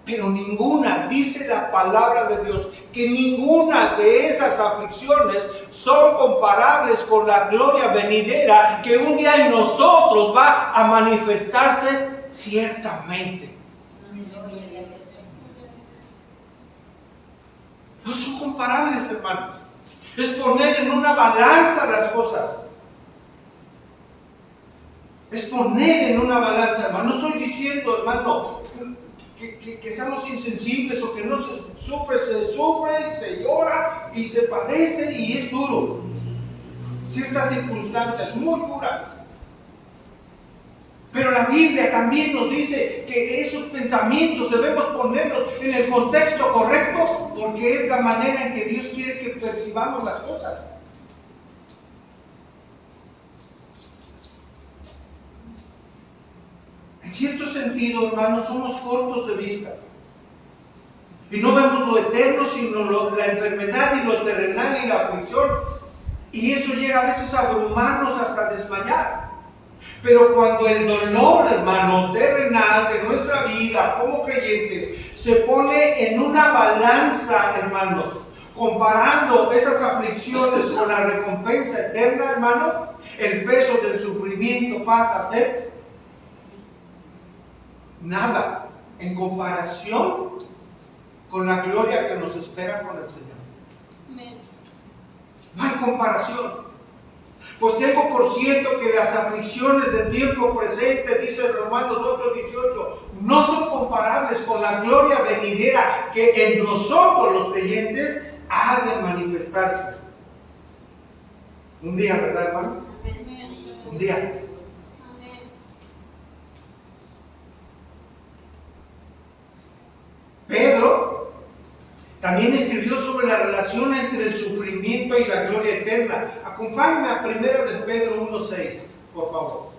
Pero ninguna, dice la palabra de Dios, que ninguna de esas aflicciones son comparables con la gloria venidera que un día en nosotros va a manifestarse ciertamente. No son comparables, hermanos. Es poner en una balanza las cosas. Es poner en una balanza, hermano. No estoy diciendo, hermano, que seamos insensibles o que no se sufre, se llora y se padece y es duro. Ciertas circunstancias muy duras. Pero la Biblia también nos dice que esos pensamientos debemos ponerlos en el contexto correcto, porque es la manera en que Dios quiere que percibamos las cosas. En cierto sentido, hermanos, somos cortos de vista. Y no vemos lo eterno, sino la enfermedad y lo terrenal y la aflicción. Y eso llega a veces a abrumarnos hasta desmayar. Pero cuando el dolor, hermano, terrenal de nuestra vida como creyentes se pone en una balanza, hermanos, comparando esas aflicciones con la recompensa eterna, hermanos, el peso del sufrimiento pasa a ser nada en comparación con la gloria que nos espera con el Señor. No hay comparación. Pues tengo por cierto que las aflicciones del tiempo presente, dice Romanos 8:18, no son comparables con la gloria venidera que en nosotros los creyentes ha de manifestarse. Un día, ¿verdad, hermanos? Un día. Pedro también escribió sobre la relación entre el sufrimiento y la gloria eterna. Acompáñame a 1 de Pedro 1:6, por favor.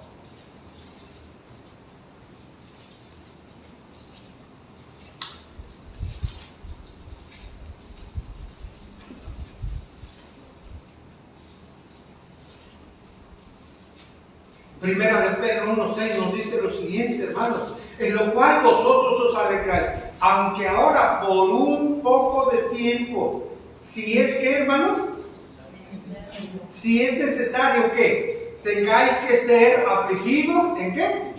Primera de Pedro 1:6 nos dice lo siguiente, hermanos: en lo cual vosotros os alegráis, aunque ahora por un poco de tiempo, si es que, hermanos, si es necesario que tengáis que ser afligidos, ¿en qué?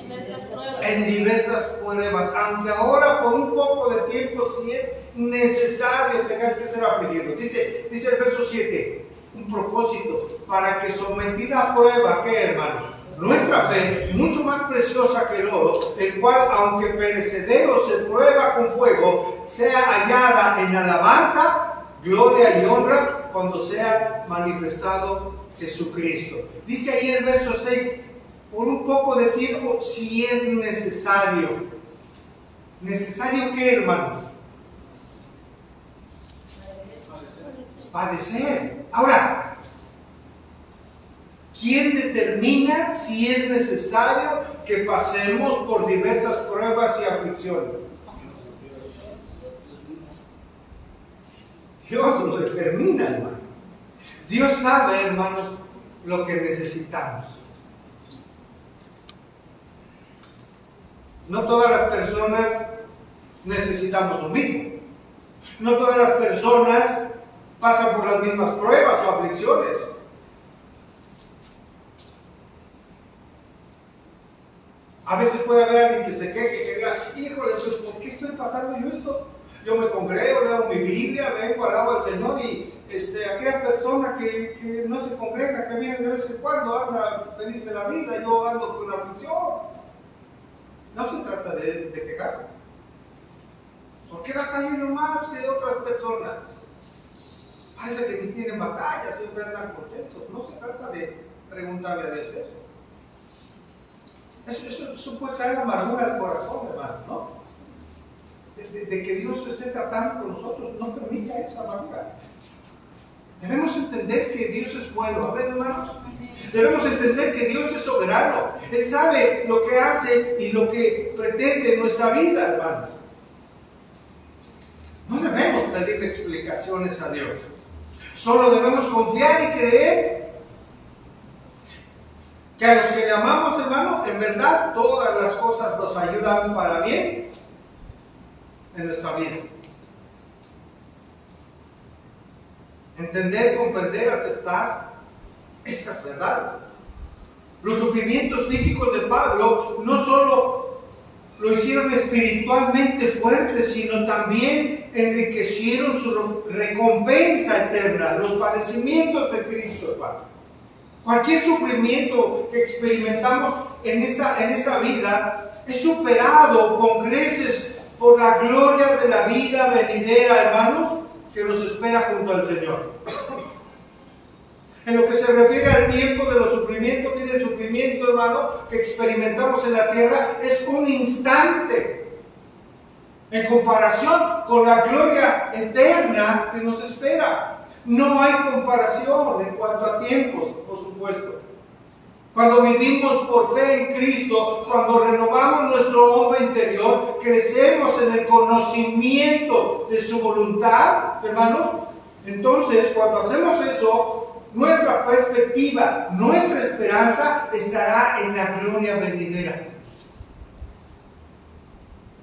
En diversas pruebas, aunque ahora por un poco de tiempo, si es necesario tengáis que ser afligidos. Dice el verso 7, un propósito, para que sometida a prueba, ¿qué, hermanos? Nuestra fe, mucho más preciosa que el oro, el cual, aunque perecedero se prueba con fuego, sea hallada en alabanza, gloria y honra cuando sea manifestado Jesucristo. Dice ahí el verso 6, por un poco de tiempo, si es necesario. ¿Necesario qué, hermanos? Padecer. Ahora, ¿quién determina si es necesario que pasemos por diversas pruebas y aflicciones? Dios lo determina, hermano. Dios sabe, hermanos, lo que necesitamos. No todas las personas necesitamos lo mismo. No todas las personas pasan por las mismas pruebas o aflicciones. A veces puede haber alguien que se queje, que diga, híjole, pues, ¿por qué estoy pasando yo esto? Yo me congrego, leo mi Biblia, vengo, alabo al Señor y aquella persona que no se congrega, que viene de vez en cuando, anda feliz de la vida, yo ando con aflicción. No se trata de quejarse. ¿Por qué batallo yo más que otras personas? Parece que ni tienen batalla, siempre andan contentos. No se trata de preguntarle a Dios eso. Eso puede traer amargura al corazón, hermano, ¿no? De que Dios esté tratando con nosotros, no permita esa amargura. Debemos entender que Dios es bueno, a ver, hermanos. Debemos entender que Dios es soberano. Él sabe lo que hace y lo que pretende en nuestra vida, hermanos. No debemos pedirle explicaciones a Dios. Solo debemos confiar y creer que a los que le amamos, hermano, en verdad todas las cosas nos ayudan para bien en nuestra vida. Entender, comprender, aceptar estas verdades. Los sufrimientos físicos de Pablo no solo lo hicieron espiritualmente fuerte, sino también enriquecieron su recompensa eterna, los padecimientos de Cristo, hermano. Cualquier sufrimiento que experimentamos en esta vida es superado con creces por la gloria de la vida venidera, hermanos, que nos espera junto al Señor. En lo que se refiere al tiempo de los sufrimientos, mire, el sufrimiento, hermano, que experimentamos en la tierra es un instante en comparación con la gloria eterna que nos espera. No hay comparación en cuanto a tiempos, por supuesto. Cuando vivimos por fe en Cristo, cuando renovamos nuestro hombre interior, crecemos en el conocimiento de su voluntad, hermanos. Entonces, cuando hacemos eso, nuestra perspectiva, nuestra esperanza estará en la gloria venidera.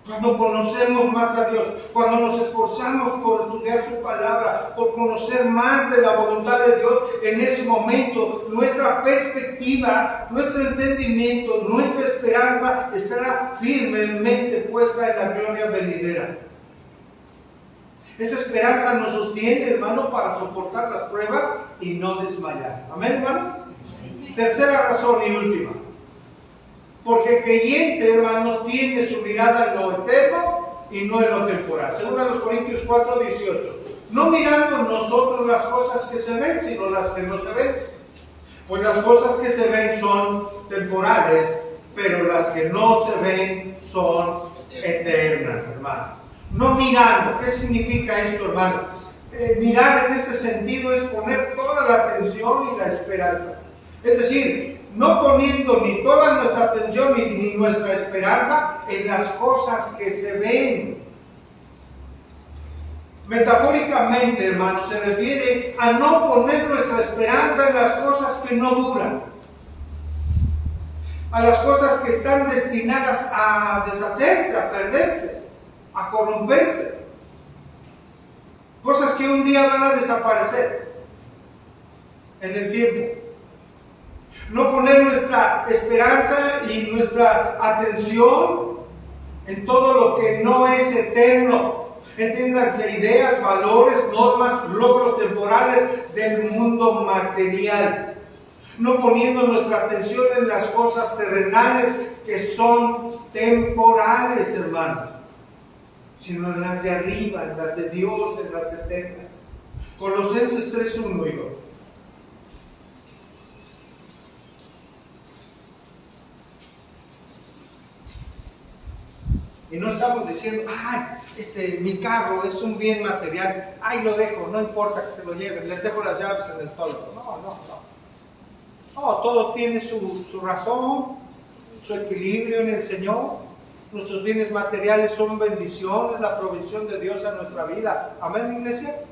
Cuando conocemos más a Dios, cuando nos esforzamos por estudiar su palabra, por conocer más de la voluntad de Dios, en ese momento nuestra perspectiva, nuestro entendimiento, nuestra esperanza estará firmemente puesta en la gloria venidera. Esa esperanza nos sostiene, hermano, para soportar las pruebas y no desmayar. ¿Amén, hermanos? Tercera razón y última. Porque el creyente, hermanos, tiene su mirada en lo eterno y no en lo temporal. Según a los Corintios 4:18. No mirando nosotros las cosas que se ven, sino las que no se ven. Pues las cosas que se ven son temporales, pero las que no se ven son eternas, hermano. No mirando. ¿Qué significa esto, hermano? Mirar en este sentido es poner toda la atención y la esperanza. Es decir, no poniendo ni toda nuestra atención ni nuestra esperanza en las cosas que se ven. Metafóricamente, hermano, se refiere a no poner nuestra esperanza en las cosas que no duran, a las cosas que están destinadas a deshacerse, a perderse, a corromperse, cosas que un día van a desaparecer en el tiempo. No poner nuestra esperanza y nuestra atención en todo lo que no es eterno. Entiéndanse, ideas, valores, normas, logros temporales del mundo material. No poniendo nuestra atención en las cosas terrenales que son temporales, hermanos, sino en las de arriba, en las de Dios, en las eternas. Colosenses 3:1 y 2. Y no estamos diciendo, mi carro es un bien material, lo dejo, no importa que se lo lleven, les dejo las llaves en el toldo. No, todo tiene su razón, su equilibrio en el Señor. Nuestros bienes materiales son bendiciones, la provisión de Dios a nuestra vida. Amén, iglesia.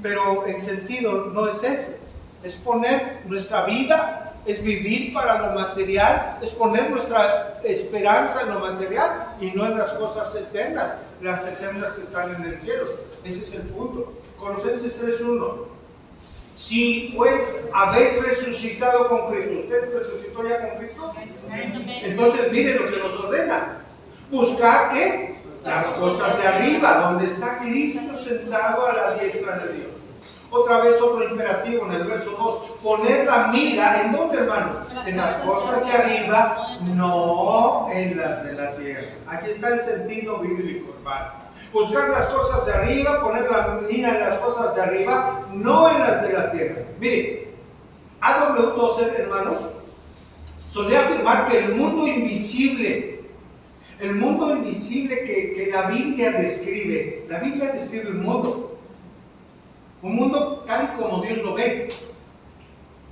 Pero en sentido no es ese. Es poner nuestra vida, es vivir para lo material, es poner nuestra esperanza en lo material y no en las cosas eternas, las eternas que están en el cielo. Ese es el punto. Colosenses 3:1. Si pues habéis resucitado con Cristo, ¿usted resucitó ya con Cristo? Entonces mire lo que nos ordena. Buscar ¿qué? Las cosas de arriba, donde está Cristo sentado a la diestra de Dios. Otra vez otro imperativo en el verso 2. Poner la mira, ¿en dónde, hermanos? En las cosas de arriba, no en las de la tierra. Aquí está el sentido bíblico, hermano. Buscar las cosas de arriba, poner la mira en las cosas de arriba, no en las de la tierra. Mire, A.W. Tozer, hermanos, solía afirmar que el mundo invisible que la Biblia describe un mundo tal y como Dios lo ve.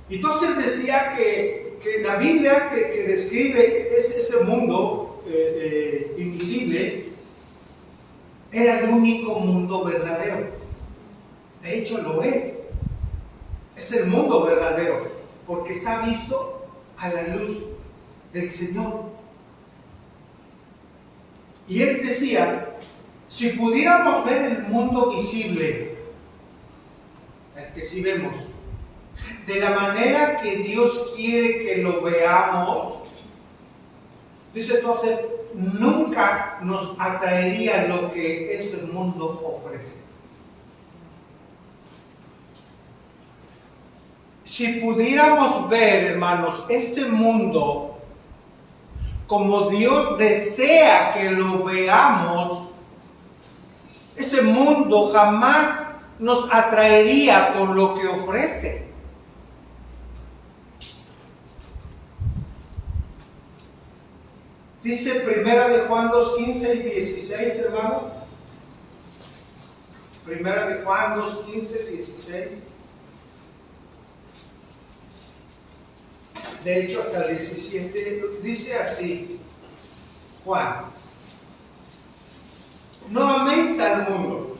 Y Tozer decía que la Biblia que describe ese mundo invisible era el único mundo verdadero. De hecho lo es. Es el mundo verdadero, porque está visto a la luz del Señor. Y él decía, si pudiéramos ver el mundo visible, el que sí vemos, de la manera que Dios quiere que lo veamos, dice entonces, nunca nos atraería lo que ese mundo ofrece. Si pudiéramos ver, hermanos, este mundo como Dios desea que lo veamos, ese mundo jamás nos atraería con lo que ofrece. Dice Primera de Juan 2, 15 y 16, hermano. Primera de Juan 2, 15 y 16. De hecho, hasta el 17 dice así, Juan: no améis al mundo,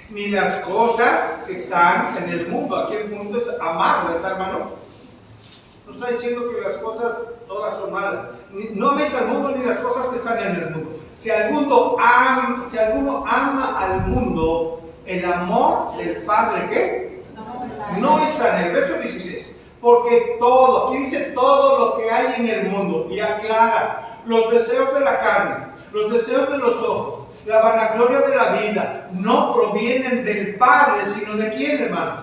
ni las cosas que están en el mundo. Aquí el mundo es amar, ¿verdad, hermanos? No está diciendo que las cosas todas son malas. No améis al mundo ni las cosas que están en el mundo. Si alguno ama al mundo, el amor del Padre, ¿qué? No está en el verso 16. Porque todo, aquí dice todo lo que hay en el mundo, y aclara: los deseos de la carne, los deseos de los ojos, la vanagloria de la vida, no provienen del Padre, sino de quién, hermanos?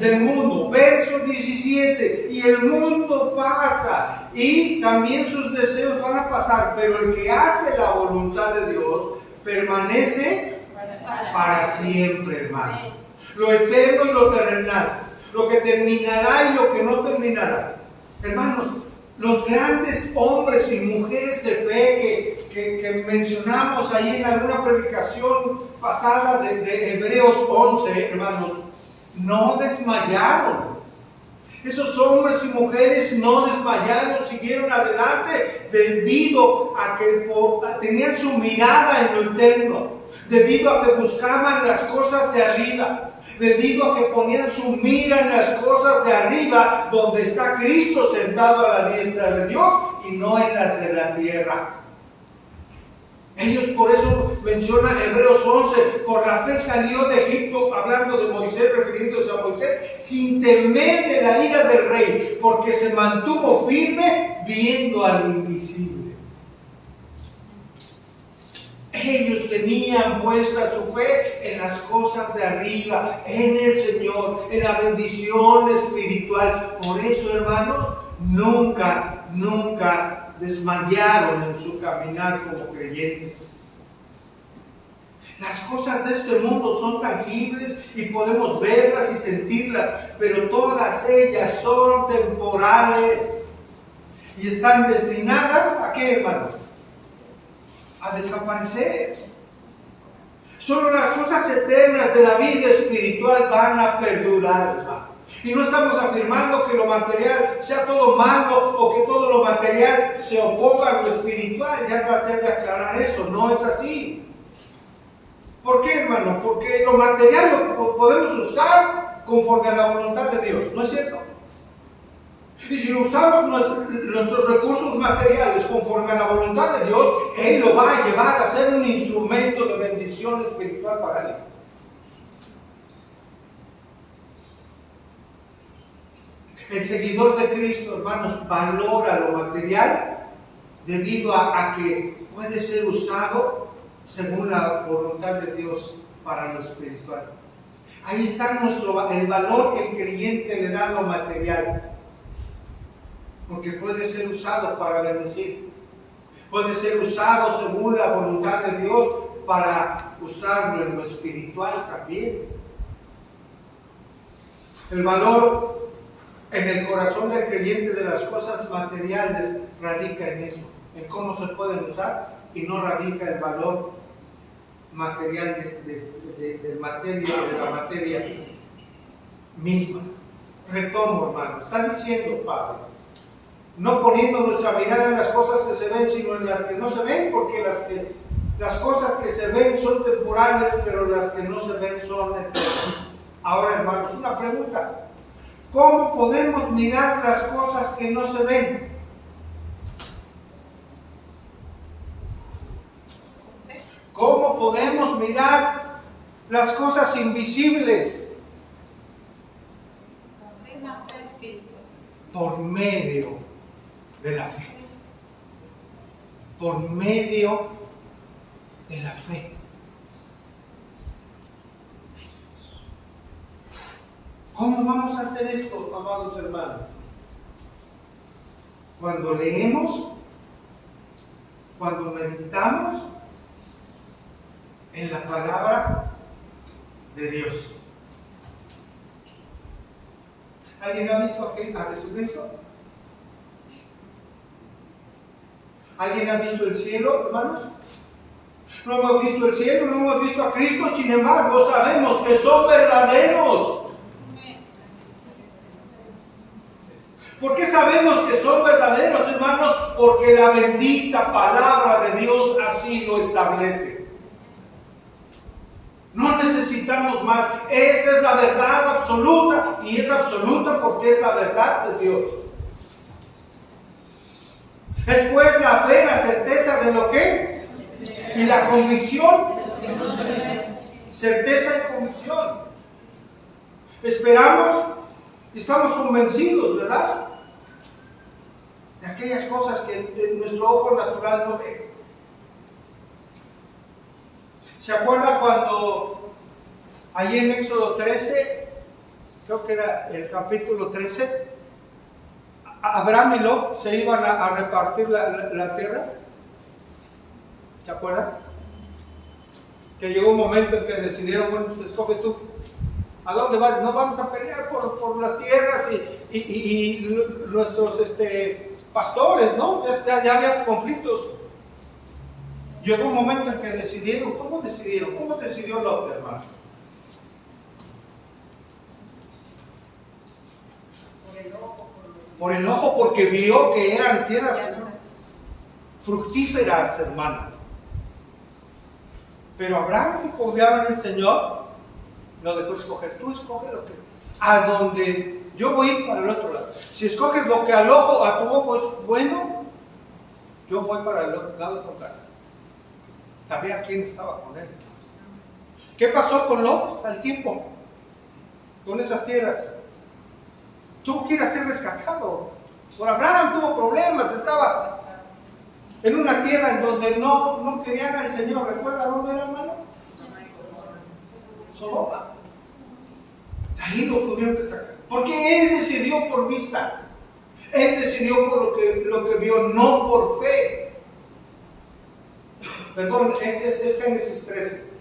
Del mundo. Verso 17: y el mundo pasa, y también sus deseos van a pasar, pero el que hace la voluntad de Dios permanece para siempre, hermano. Lo eterno y lo terrenal, lo que terminará y lo que no terminará. Hermanos, los grandes hombres y mujeres de fe que mencionamos ahí en alguna predicación pasada de Hebreos 11, hermanos, no desmayaron. Esos hombres y mujeres no desmayaron, siguieron adelante debido a que tenían su mirada en lo eterno, debido a que buscaban las cosas de arriba, debido a que ponían su mira en las cosas de arriba, donde está Cristo sentado a la diestra de Dios, y no en las de la tierra. Ellos, por eso menciona Hebreos 11, por la fe salió de Egipto, hablando de Moisés, refiriéndose a Moisés, sin temer de la ira del rey, porque se mantuvo firme viendo al invisible. Ellos tenían puesta su fe en las cosas de arriba, en el Señor, en la bendición espiritual. Por eso, hermanos, nunca desmayaron en su caminar como creyentes. Las cosas de este mundo son tangibles y podemos verlas y sentirlas, pero todas ellas son temporales y están destinadas ¿a qué, hermano? A desaparecer. Solo las cosas eternas de la vida espiritual van a perdurar, hermano. Y no estamos afirmando que lo material sea todo malo o que todo lo material se oponga a lo espiritual. Ya traté de aclarar eso, no es así. ¿Por qué, hermano? Porque lo material lo podemos usar conforme a la voluntad de Dios, ¿no es cierto? Y si usamos nuestros recursos materiales conforme a la voluntad de Dios, Él lo va a llevar a ser un instrumento de bendición espiritual para Él. El seguidor de Cristo, hermanos, valora lo material debido a que puede ser usado según la voluntad de Dios para lo espiritual. Ahí está el valor que el creyente le da a lo material, porque puede ser usado para bendecir, puede ser usado según la voluntad de Dios para usarlo en lo espiritual también. El valor en el corazón del creyente de las cosas materiales radica en eso, en cómo se pueden usar, y no radica el valor material de la materia misma. Retomo, hermano, está diciendo Pablo, no poniendo nuestra mirada en las cosas que se ven, sino en las que no se ven, porque las cosas que se ven son temporales, pero las que no se ven son eternas. Ahora, hermanos, una pregunta: ¿cómo podemos mirar las cosas que no se ven? ¿Cómo podemos mirar las cosas invisibles? Por medio de la fe. por medio de la fe. ¿Cómo vamos a hacer esto, amados hermanos? Cuando leemos, cuando meditamos en la palabra de Dios. ¿Alguien ha visto a Jesucristo? ¿Alguien ha visto el cielo, hermanos? No hemos visto el cielo, no hemos visto a Cristo, sin embargo sabemos que son verdaderos. ¿Por qué sabemos que son verdaderos, hermanos? Porque la bendita palabra de Dios así lo establece. No necesitamos más. Esta es la verdad absoluta, y es absoluta porque es la verdad de Dios. Es pues la fe, la certeza de lo que, y la convicción. Certeza y convicción. Esperamos y estamos convencidos, ¿verdad?, de aquellas cosas que nuestro ojo natural no ve. ¿Se acuerda cuando allí en Éxodo 13, creo que era el capítulo 13, Abraham y Lot se iban a repartir la tierra? ¿Se acuerdan? Que llegó un momento en que decidieron, bueno, pues escoge tú. ¿A dónde vas? No vamos a pelear por las tierras y nuestros pastores, ¿no? Ya había conflictos. Llegó un momento en que decidieron. ¿Cómo decidieron? ¿Cómo decidió Lot, hermano? Por el ojo, porque vio que eran tierras fructíferas, hermano. Pero Abraham, que confiaba en el Señor, lo dejó escoger. Tú escoge lo que, a donde yo voy a ir para el otro lado. Si escoges lo que a tu ojo es bueno, yo voy para el lado contrario. Sabía quién estaba con él. ¿Qué pasó con Lot al tiempo? Con esas tierras. Tuvo que ir a ser rescatado. Por Abraham tuvo problemas, estaba en una tierra en donde no querían al Señor. ¿Recuerda dónde era, hermano? Sodoma. Ahí lo tuvieron que sacar. Porque él decidió por vista. Él decidió por lo que vio, no por fe. Perdón, es Génesis 13.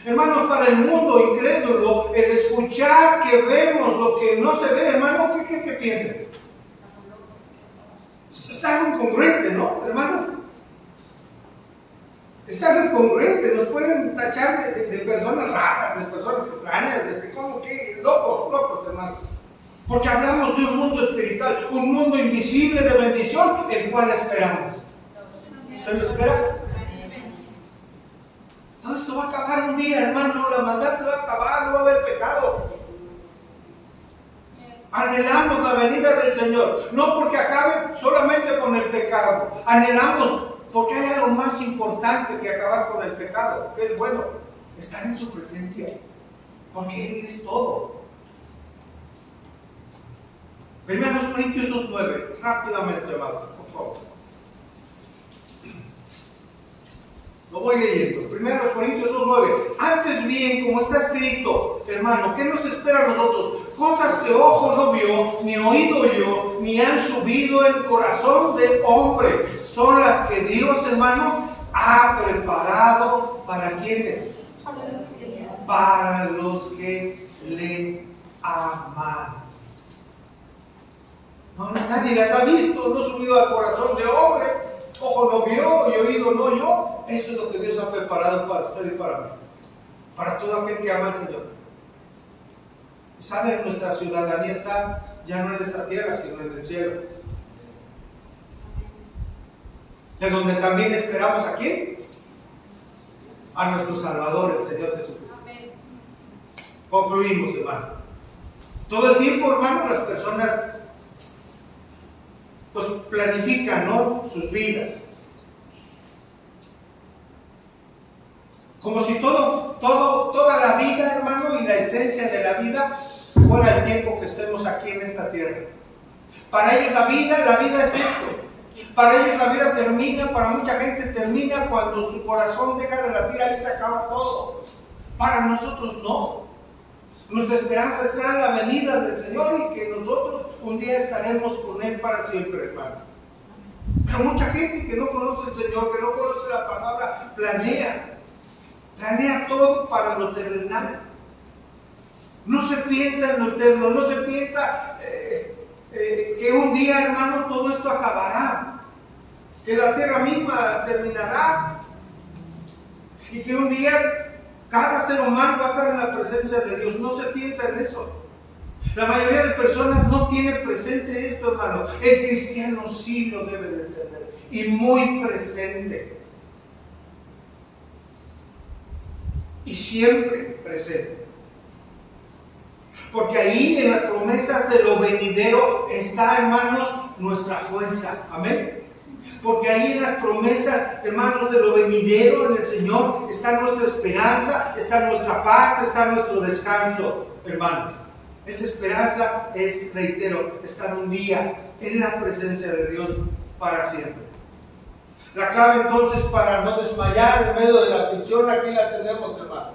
Hermanos, para el mundo incrédulo, el escuchar que vemos lo que no se ve, hermano, ¿qué piensan? Es algo incongruente, ¿no, hermanos? Es algo incongruente, nos pueden tachar de personas raras, de personas extrañas, como que locos, hermanos. Porque hablamos de un mundo espiritual, un mundo invisible de bendición, el cual esperamos. ¿Usted lo espera? Todo esto va a acabar un día, hermano, la maldad se va a acabar, no va a haber pecado. Anhelamos la venida del Señor, no porque acabe solamente con el pecado, anhelamos porque hay algo más importante que acabar con el pecado, que es bueno, estar en su presencia, porque Él es todo. 1 Corintios 2:9, rápidamente, hermanos, por favor. Lo voy leyendo. 1 Corintios 2:9. Antes bien, como está escrito, hermano, ¿qué nos espera a nosotros? Cosas que ojo no vio, ni oído oyó, ni han subido en corazón del hombre. Son las que Dios, hermanos, ha preparado para quienes. Para los que le aman. No, nadie las ha visto, no ha subido al corazón del hombre. Ojo no vio y oído no oyó. Eso es lo que Dios ha preparado para usted y para mí. Para todo aquel que ama al Señor. ¿Sabe? Nuestra ciudadanía está ya no en esta tierra, sino en el cielo. De donde también esperamos a quién? A nuestro Salvador, el Señor Jesucristo. Concluimos, hermano. Todo el tiempo, hermano, las personas pues planifican, ¿no?, sus vidas. Como si toda la vida, hermano, y la esencia de la vida fuera el tiempo que estemos aquí en esta tierra. Para ellos la vida es esto. Para ellos la vida termina, para mucha gente termina cuando su corazón deja de latir, ahí se acaba todo. Para nosotros no. Nuestra esperanza está en la venida del Señor y que nosotros un día estaremos con Él para siempre, hermano. Pero mucha gente que no conoce al Señor, que no conoce la palabra, planea todo para lo terrenal. No se piensa en lo eterno, no se piensa que un día, hermano, todo esto acabará, que la tierra misma terminará y que un día cada ser humano va a estar en la presencia de Dios. No se piensa en eso. La mayoría de personas no tiene presente esto, hermano. El cristiano sí lo debe de tener, y muy presente, y siempre presente. Porque ahí en las promesas de lo venidero está, hermanos, nuestra fuerza. Amén. Porque ahí en las promesas, hermanos, de lo venidero en el Señor está nuestra esperanza, está nuestra paz, está nuestro descanso, hermanos. Esa esperanza es, reitero, estar un día en la presencia de Dios para siempre. La clave entonces para no desmayar en medio de la aflicción, aquí la tenemos, hermanos.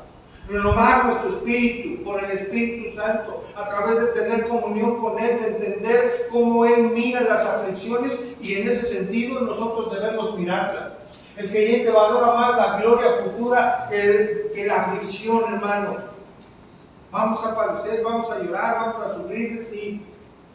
Renovar nuestro espíritu por el Espíritu Santo a través de tener comunión con Él, de entender cómo Él mira las aflicciones, y en ese sentido nosotros debemos mirarlas. El creyente valora más la gloria futura que la aflicción, hermano. Vamos a padecer, vamos a llorar, vamos a sufrir, sí,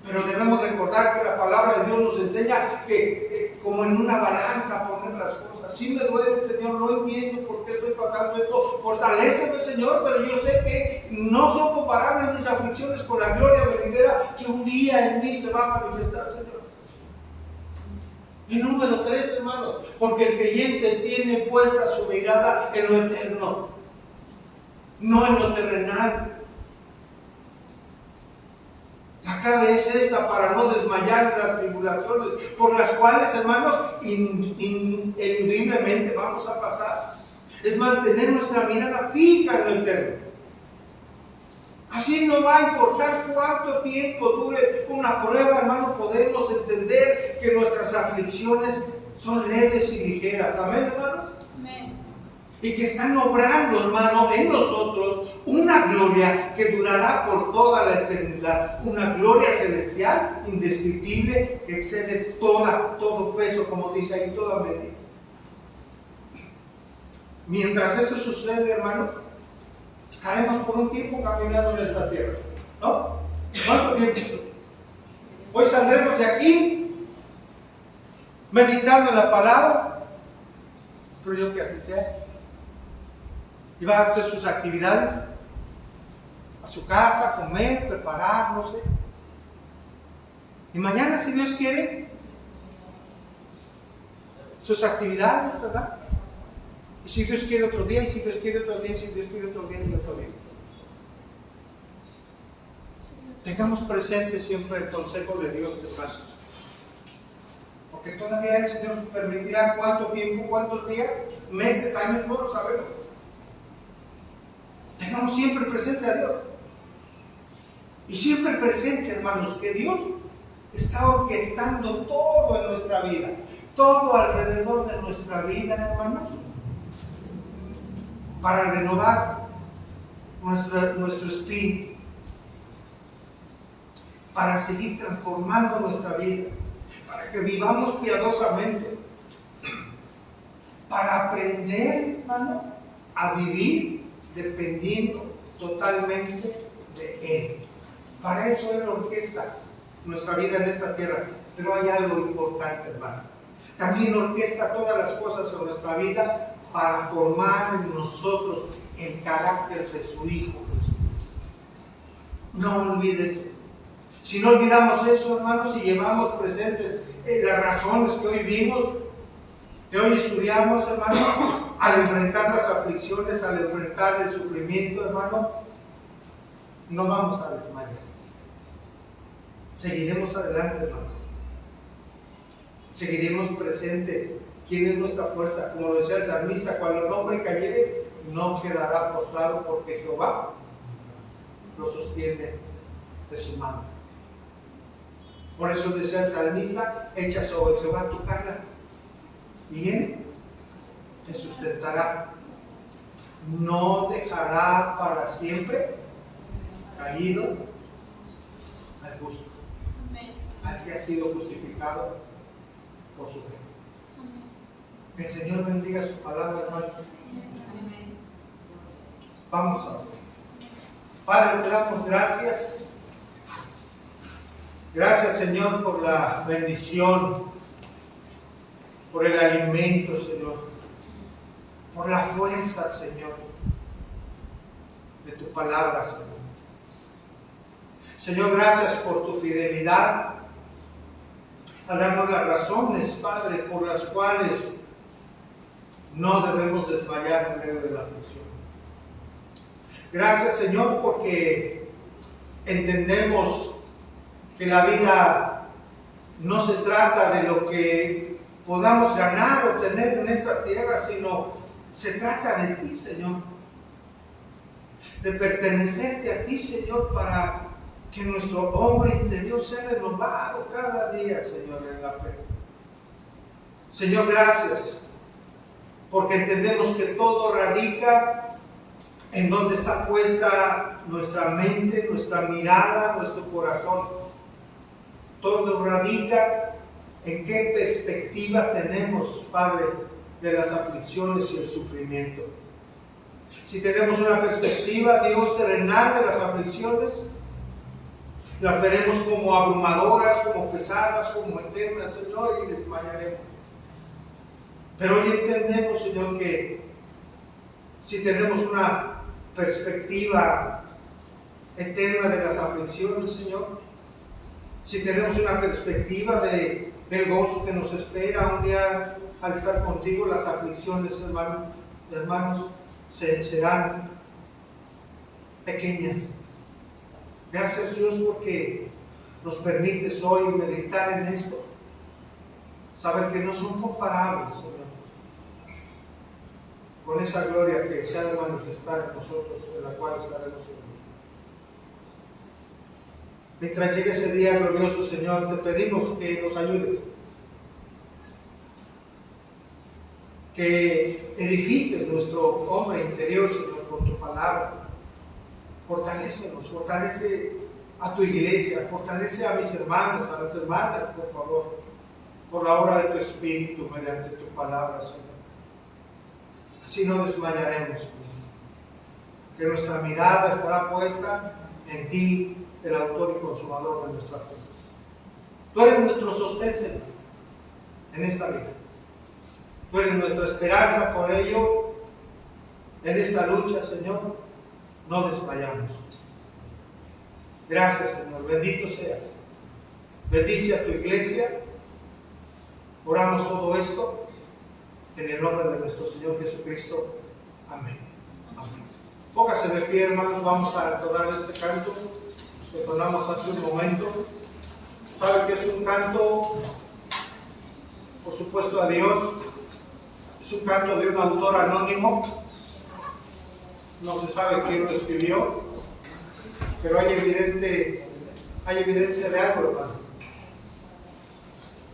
pero debemos recordar que la palabra de Dios nos enseña que como en una balanza poner las cosas. Si me duele, Señor, no entiendo por qué estoy pasando esto, fortaléceme, Señor, pero yo sé que no son comparables mis aflicciones con la gloria venidera que un día en mí se va a manifestar, Señor. Y número 3, hermanos, porque el creyente tiene puesta su mirada en lo eterno, no en lo terrenal. La clave es esa, para no desmayar en las tribulaciones por las cuales, hermanos, ineludiblemente vamos a pasar. Es mantener nuestra mirada fija en lo eterno. Así no va a importar cuánto tiempo dure una prueba, hermano, podemos entender que nuestras aflicciones son leves y ligeras. Amén, hermanos. Amén. Y que están obrando, hermano, en nosotros una gloria que durará por toda la eternidad. Una gloria celestial, indescriptible, que excede todo peso, como dice ahí, toda medida. Mientras eso sucede, hermanos, estaremos por un tiempo caminando en esta tierra, ¿no? ¿Cuánto tiempo? Hoy saldremos de aquí meditando en la palabra. Espero yo que así sea. Y va a hacer sus actividades, a su casa, comer, preparar, no sé. Y mañana, si Dios quiere, sus actividades, ¿verdad? Y si Dios quiere otro día, y si Dios quiere otro día, y si Dios quiere otro día y otro día. Tengamos presente siempre el consejo de Dios, hermanos. Porque todavía el Señor nos permitirá cuánto tiempo, cuántos días, meses, años, no lo sabemos. Tengamos siempre presente a Dios. Y siempre presente, hermanos, que Dios está orquestando todo en nuestra vida, todo alrededor de nuestra vida, hermanos, para renovar nuestro espíritu, para seguir transformando nuestra vida, para que vivamos piadosamente, para aprender, hermanos, a vivir dependiendo totalmente de Él. Para eso Él orquesta nuestra vida en esta tierra. Pero hay algo importante, hermano. También orquesta todas las cosas en nuestra vida para formar en nosotros el carácter de su Hijo Jesucristo. No olvides eso. Si no olvidamos eso, hermanos, y llevamos presentes las razones que hoy vimos, que hoy estudiamos, hermano, al enfrentar las aflicciones, al enfrentar el sufrimiento, hermano, no vamos a desmayar. Seguiremos adelante, hermano. Seguiremos presente. ¿Quién es nuestra fuerza? Como lo decía el salmista, cuando el hombre cayere, no quedará postrado, porque Jehová lo sostiene de su mano. Por eso decía el salmista, echa sobre Jehová tu carga y Él te sustentará. No dejará para siempre caído al justo, al que ha sido justificado por su fe. Que el Señor bendiga su palabra, hermanos. Vamos a orar. Padre, te damos gracias. Gracias, Señor, por la bendición, por el alimento, Señor, por la fuerza, Señor, de tu palabra, Señor. Señor, gracias por tu fidelidad al darnos las razones, Padre, por las cuales no debemos desmayar en medio de la aflicción. Gracias, Señor, porque entendemos que la vida no se trata de lo que podamos ganar o tener en esta tierra, sino se trata de ti, Señor, de pertenecerte a ti, Señor, para que nuestro hombre interior sea renovado cada día, Señor, en la fe. Señor, gracias, porque entendemos que todo radica en donde está puesta nuestra mente, nuestra mirada, nuestro corazón. Todo radica en qué perspectiva tenemos, Padre, de las aflicciones y el sufrimiento. Si tenemos una perspectiva, Dios, terrenal de las aflicciones, las veremos como abrumadoras, como pesadas, como eternas, Señor, y desmayaremos. Pero hoy entendemos, Señor, que si tenemos una perspectiva eterna de las aflicciones, Señor, si tenemos una perspectiva del gozo que nos espera un día al estar contigo, las aflicciones, hermanos, serán pequeñas. Gracias, Dios, porque nos permites hoy meditar en esto, saber que no son comparables, Señor, con esa gloria que se ha de manifestar en nosotros, en la cual estaremos unidos. Mientras llegue ese día glorioso, Señor, te pedimos que nos ayudes, que edifiques nuestro hombre interior, Señor, con tu palabra. Fortalécenos, fortalece a tu iglesia, fortalece a mis hermanos, a las hermanas, por favor, por la obra de tu Espíritu, mediante tu palabra, Señor. Así no desmayaremos, Señor, que nuestra mirada estará puesta en ti, el autor y consumador de nuestra fe. Tú eres nuestro sostén, Señor, en esta vida. Tú eres nuestra esperanza, por ello, en esta lucha, Señor, no desmayamos. Gracias, Señor, bendito seas. Bendice a tu iglesia. Oramos todo esto en el nombre de nuestro Señor Jesucristo. Amén. Amén. Póngase de pie, hermanos, vamos a entonar este canto que entonamos hace un momento. ¿Sabe que es un canto, por supuesto, a Dios? Es un canto de un autor anónimo. No se sabe quién lo escribió, pero hay evidencia de algo, hermano,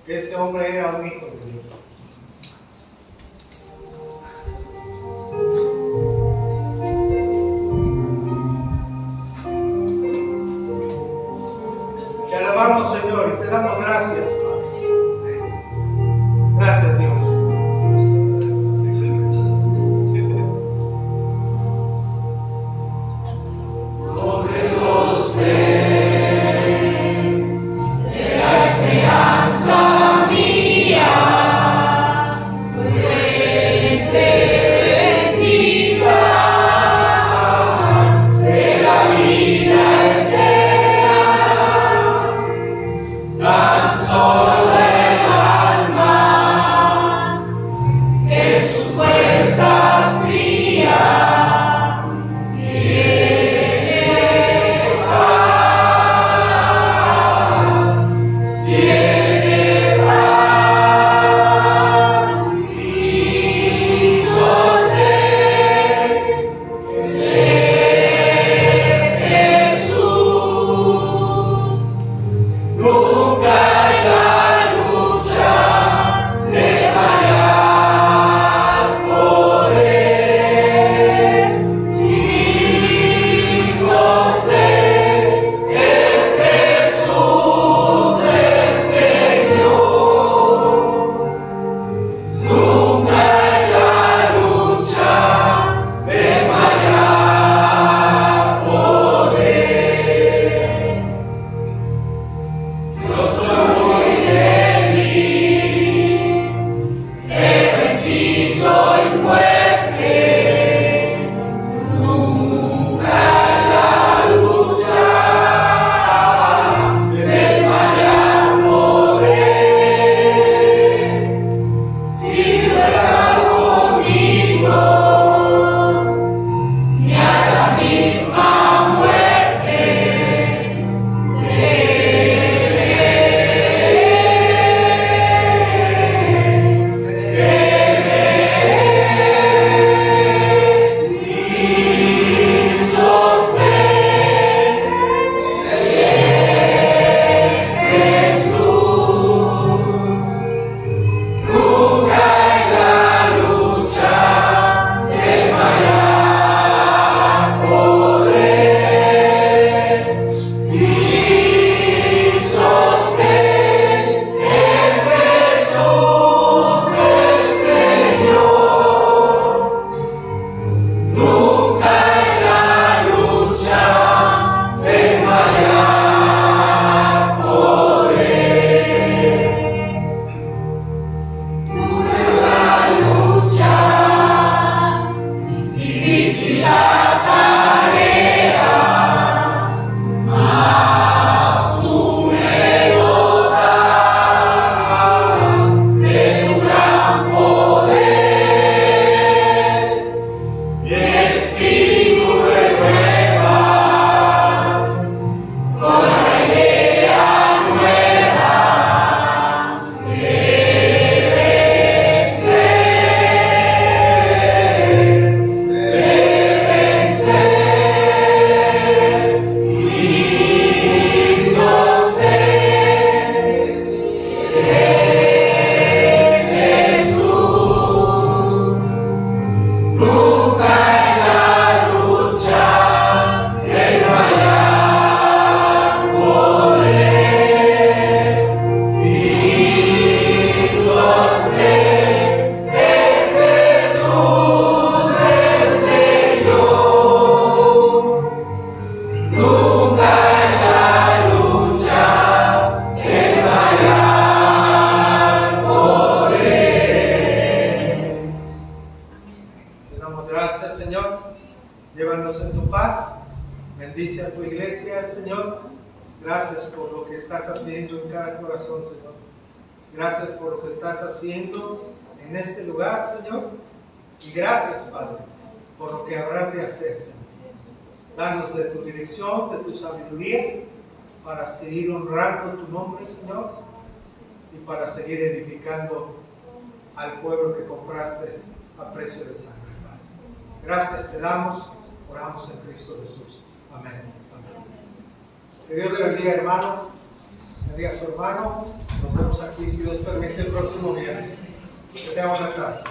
que este hombre era un hijo de Dios. Te alabamos, Señor, y te damos gracias, Padre. Gracias, Dios. Esperanza mía. damos gracias, Señor. Llévanos en tu paz. Bendice a tu iglesia, Señor. Gracias por lo que estás haciendo en cada corazón, Señor. Gracias por lo que estás haciendo en este lugar, Señor. Y gracias, Padre, por lo que habrás de hacer, Señor. Danos de tu dirección, de tu sabiduría, para seguir honrando tu nombre, Señor, y para seguir edificando al pueblo que compraste a precio de sangre. Gracias te damos, oramos en Cristo Jesús. Amén. Amén. Que Dios le bendiga, hermano, bendiga a su hermano. Nos vemos aquí, si Dios permite, el próximo viernes. Que tenga buena tarde.